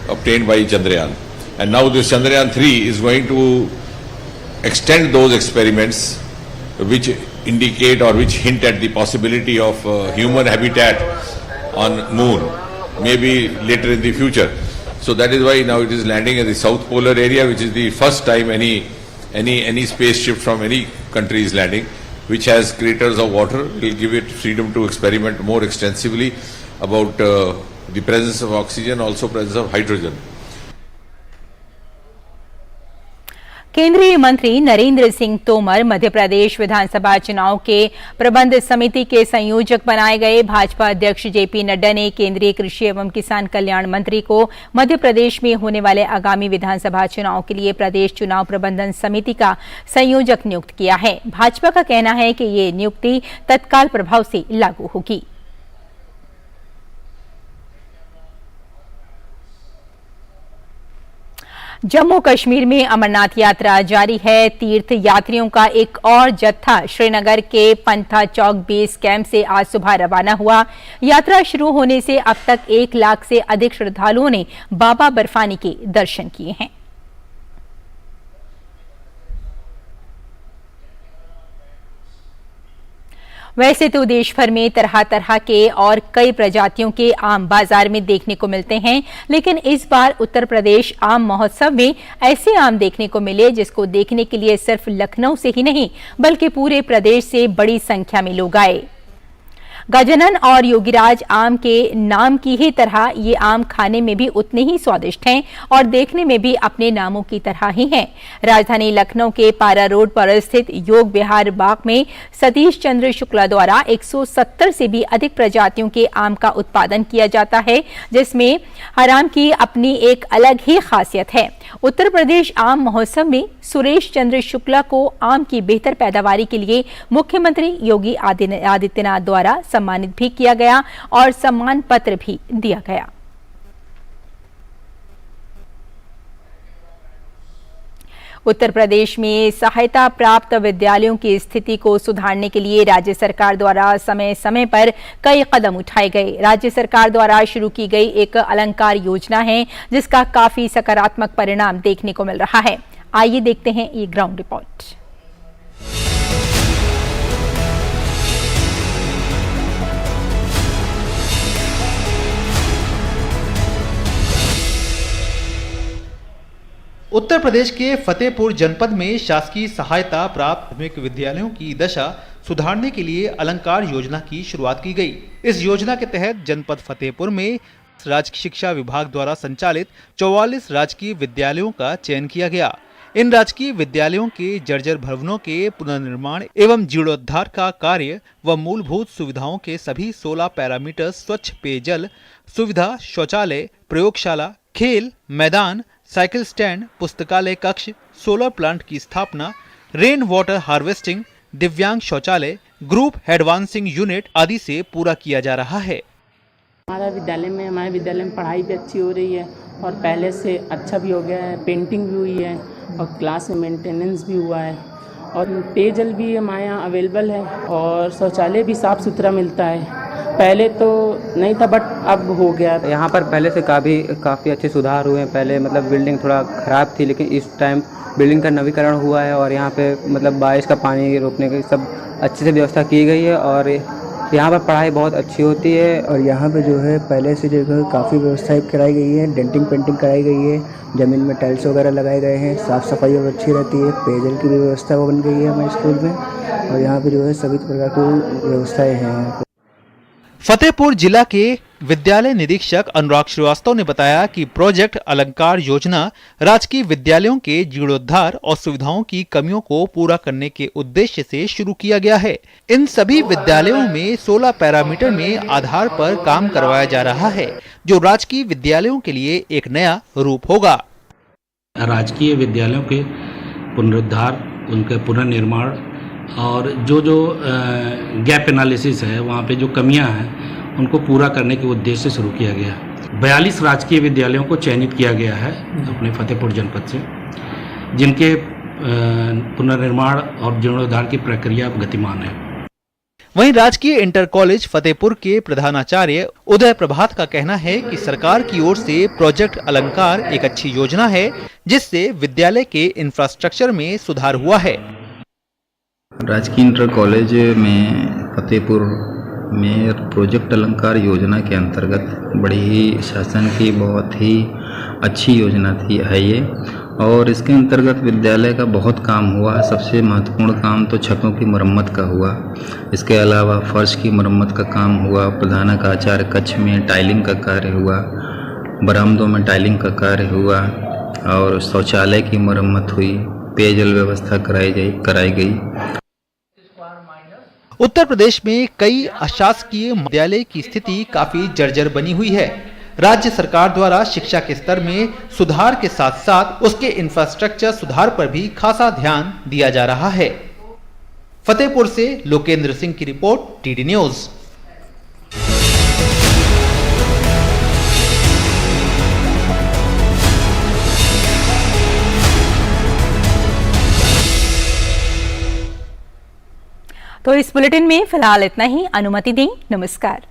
obtained by Chandrayaan. And now this Chandrayaan 3 is going to extend those experiments which indicate or which hint at the possibility of human habitat on moon, maybe later in the future. So that is why now it is landing at the South Polar area, which is the first time any spaceship from any country is landing, which has craters of water. Will give it freedom to experiment more extensively about the presence of oxygen, also presence of hydrogen. केंद्रीय मंत्री नरेंद्र सिंह तोमर मध्य प्रदेश विधानसभा चुनाव के प्रबंध समिति के संयोजक बनाए गए। भाजपा अध्यक्ष जेपी नड्डा ने केंद्रीय कृषि एवं किसान कल्याण मंत्री को मध्य प्रदेश में होने वाले आगामी विधानसभा चुनाव के लिए प्रदेश चुनाव प्रबंधन समिति का संयोजक नियुक्त किया है। भाजपा का कहना है कि ये नियुक्ति तत्काल प्रभाव से लागू होगी। जम्मू कश्मीर में अमरनाथ यात्रा जारी है। तीर्थ यात्रियों का एक और जत्था श्रीनगर के पंथा चौक बेस कैंप से आज सुबह रवाना हुआ। यात्रा शुरू होने से अब तक 1 लाख से अधिक श्रद्धालुओं ने बाबा बर्फानी के दर्शन किए हैं। वैसे तो देश भर में तरह तरह के और कई प्रजातियों के आम बाजार में देखने को मिलते हैं, लेकिन इस बार उत्तर प्रदेश आम महोत्सव में ऐसे आम देखने को मिले जिसको देखने के लिए सिर्फ लखनऊ से ही नहीं बल्कि पूरे प्रदेश से बड़ी संख्या में लोग आए। गजानन और योगीराज आम के नाम की ही तरह ये आम खाने में भी उतने ही स्वादिष्ट हैं और देखने में भी अपने नामों की तरह ही हैं। राजधानी लखनऊ के पारा रोड पर स्थित योग विहार बाग में सतीश चंद्र शुक्ला द्वारा 170 से भी अधिक प्रजातियों के आम का उत्पादन किया जाता है, जिसमें हर आम की अपनी एक अलग ही खासियत है। उत्तर प्रदेश आम महोत्सव में सुरेश चंद्र शुक्ला को आम की बेहतर पैदावारी के लिए मुख्यमंत्री योगी आदित्यनाथ द्वारा सम्मानित भी किया गया और सम्मान पत्र भी दिया गया। उत्तर प्रदेश में सहायता प्राप्त विद्यालयों की स्थिति को सुधारने के लिए राज्य सरकार द्वारा समय समय पर कई कदम उठाए गए। राज्य सरकार द्वारा शुरू की गई एक अलंकार योजना है, जिसका काफी सकारात्मक परिणाम देखने को मिल रहा है। आइए देखते हैं ये ग्राउंड रिपोर्ट। उत्तर प्रदेश के फतेहपुर जनपद में शासकीय सहायता प्राप्त प्राथमिक विद्यालयों की दशा सुधारने के लिए अलंकार योजना की शुरुआत की गई। इस योजना के तहत जनपद फतेहपुर में राजकीय शिक्षा विभाग द्वारा संचालित 44 राजकीय विद्यालयों का चयन किया गया। इन राजकीय विद्यालयों के जर्जर भवनों के पुनर्निर्माण एवं जीर्णोद्धार का कार्य व मूलभूत सुविधाओं के सभी 16 पैरामीटर स्वच्छ पेयजल सुविधा, शौचालय, प्रयोगशाला, खेल मैदान, साइकिल स्टैंड, पुस्तकालय कक्ष, सोलर प्लांट की स्थापना, रेन वाटर हार्वेस्टिंग, दिव्यांग शौचालय, ग्रुप एडवांसिंग यूनिट आदि से पूरा किया जा रहा है। हमारे विद्यालय में पढ़ाई भी अच्छी हो रही है और पहले से अच्छा भी हो गया है, पेंटिंग भी हुई है और क्लास में मेंटेनेंस भी हुआ है और पेयजल भी हमारे यहाँ अवेलेबल है और शौचालय भी साफ़ सुथरा मिलता है। पहले तो नहीं था बट अब हो गया। यहाँ पर पहले से काफ़ी अच्छे सुधार हुए हैं। पहले मतलब बिल्डिंग थोड़ा ख़राब थी, लेकिन इस टाइम बिल्डिंग का नवीकरण हुआ है और यहाँ पे मतलब बारिश का पानी रोकने की सब अच्छे से व्यवस्था की गई है और यहाँ पर पढ़ाई बहुत अच्छी होती है। और यहाँ पे जो है पहले से जो है काफ़ी व्यवस्थाएं कराई गई है, डेंटिंग पेंटिंग कराई गई है, ज़मीन में टाइल्स वगैरह लगाए गए हैं, साफ़ सफाई और अच्छी रहती है, पेयजल की भी व्यवस्था बन गई है हमारे स्कूल में और यहाँ पे जो है सभी प्रकार की व्यवस्थाएँ हैं यहाँ पर। फतेहपुर जिला के विद्यालय निरीक्षक अनुराग श्रीवास्तव ने बताया कि प्रोजेक्ट अलंकार योजना राजकीय विद्यालयों के जीर्णोद्धार और सुविधाओं की कमियों को पूरा करने के उद्देश्य से शुरू किया गया है। इन सभी विद्यालयों में 16 पैरामीटर में आधार पर काम करवाया जा रहा है, जो राजकीय विद्यालयों के लिए एक नया रूप होगा। राजकीय विद्यालयों के पुनरुद्धार, उनके पुनर्निर्माण और जो गैप एनालिसिस है, वहाँ पे जो कमियां हैं उनको पूरा करने के उद्देश्य से शुरू किया गया। 42 राजकीय विद्यालयों को चयनित किया गया है अपने फतेहपुर जनपद से, जिनके पुनर्निर्माण और जीर्णोद्धार की प्रक्रिया गतिमान है। वहीं राजकीय इंटर कॉलेज फतेहपुर के प्रधानाचार्य उदय प्रभात का कहना है कि सरकार की ओर से प्रोजेक्ट अलंकार एक अच्छी योजना है, जिससे विद्यालय के इंफ्रास्ट्रक्चर में सुधार हुआ है। राजकीय इंटर कॉलेज में फतेहपुर में प्रोजेक्ट अलंकार योजना के अंतर्गत बड़ी ही शासन की बहुत ही अच्छी योजना है ये, और इसके अंतर्गत विद्यालय का बहुत काम हुआ। सबसे महत्वपूर्ण काम तो छतों की मरम्मत का हुआ, इसके अलावा फर्श की मरम्मत का काम हुआ, प्रधानाचार्य कक्ष में टाइलिंग का कार्य हुआ, बरामदों में टाइलिंग का कार्य हुआ और शौचालय की मरम्मत हुई, पेयजल व्यवस्था कराई गई। उत्तर प्रदेश में कई अशासकीय विद्यालय की स्थिति काफी जर्जर बनी हुई है। राज्य सरकार द्वारा शिक्षा के स्तर में सुधार के साथ साथ उसके इंफ्रास्ट्रक्चर सुधार पर भी खासा ध्यान दिया जा रहा है। फतेहपुर से लोकेंद्र सिंह की रिपोर्ट, टीडी न्यूज। तो इस बुलेटिन में फिलहाल इतना ही। अनुमति दें, नमस्कार।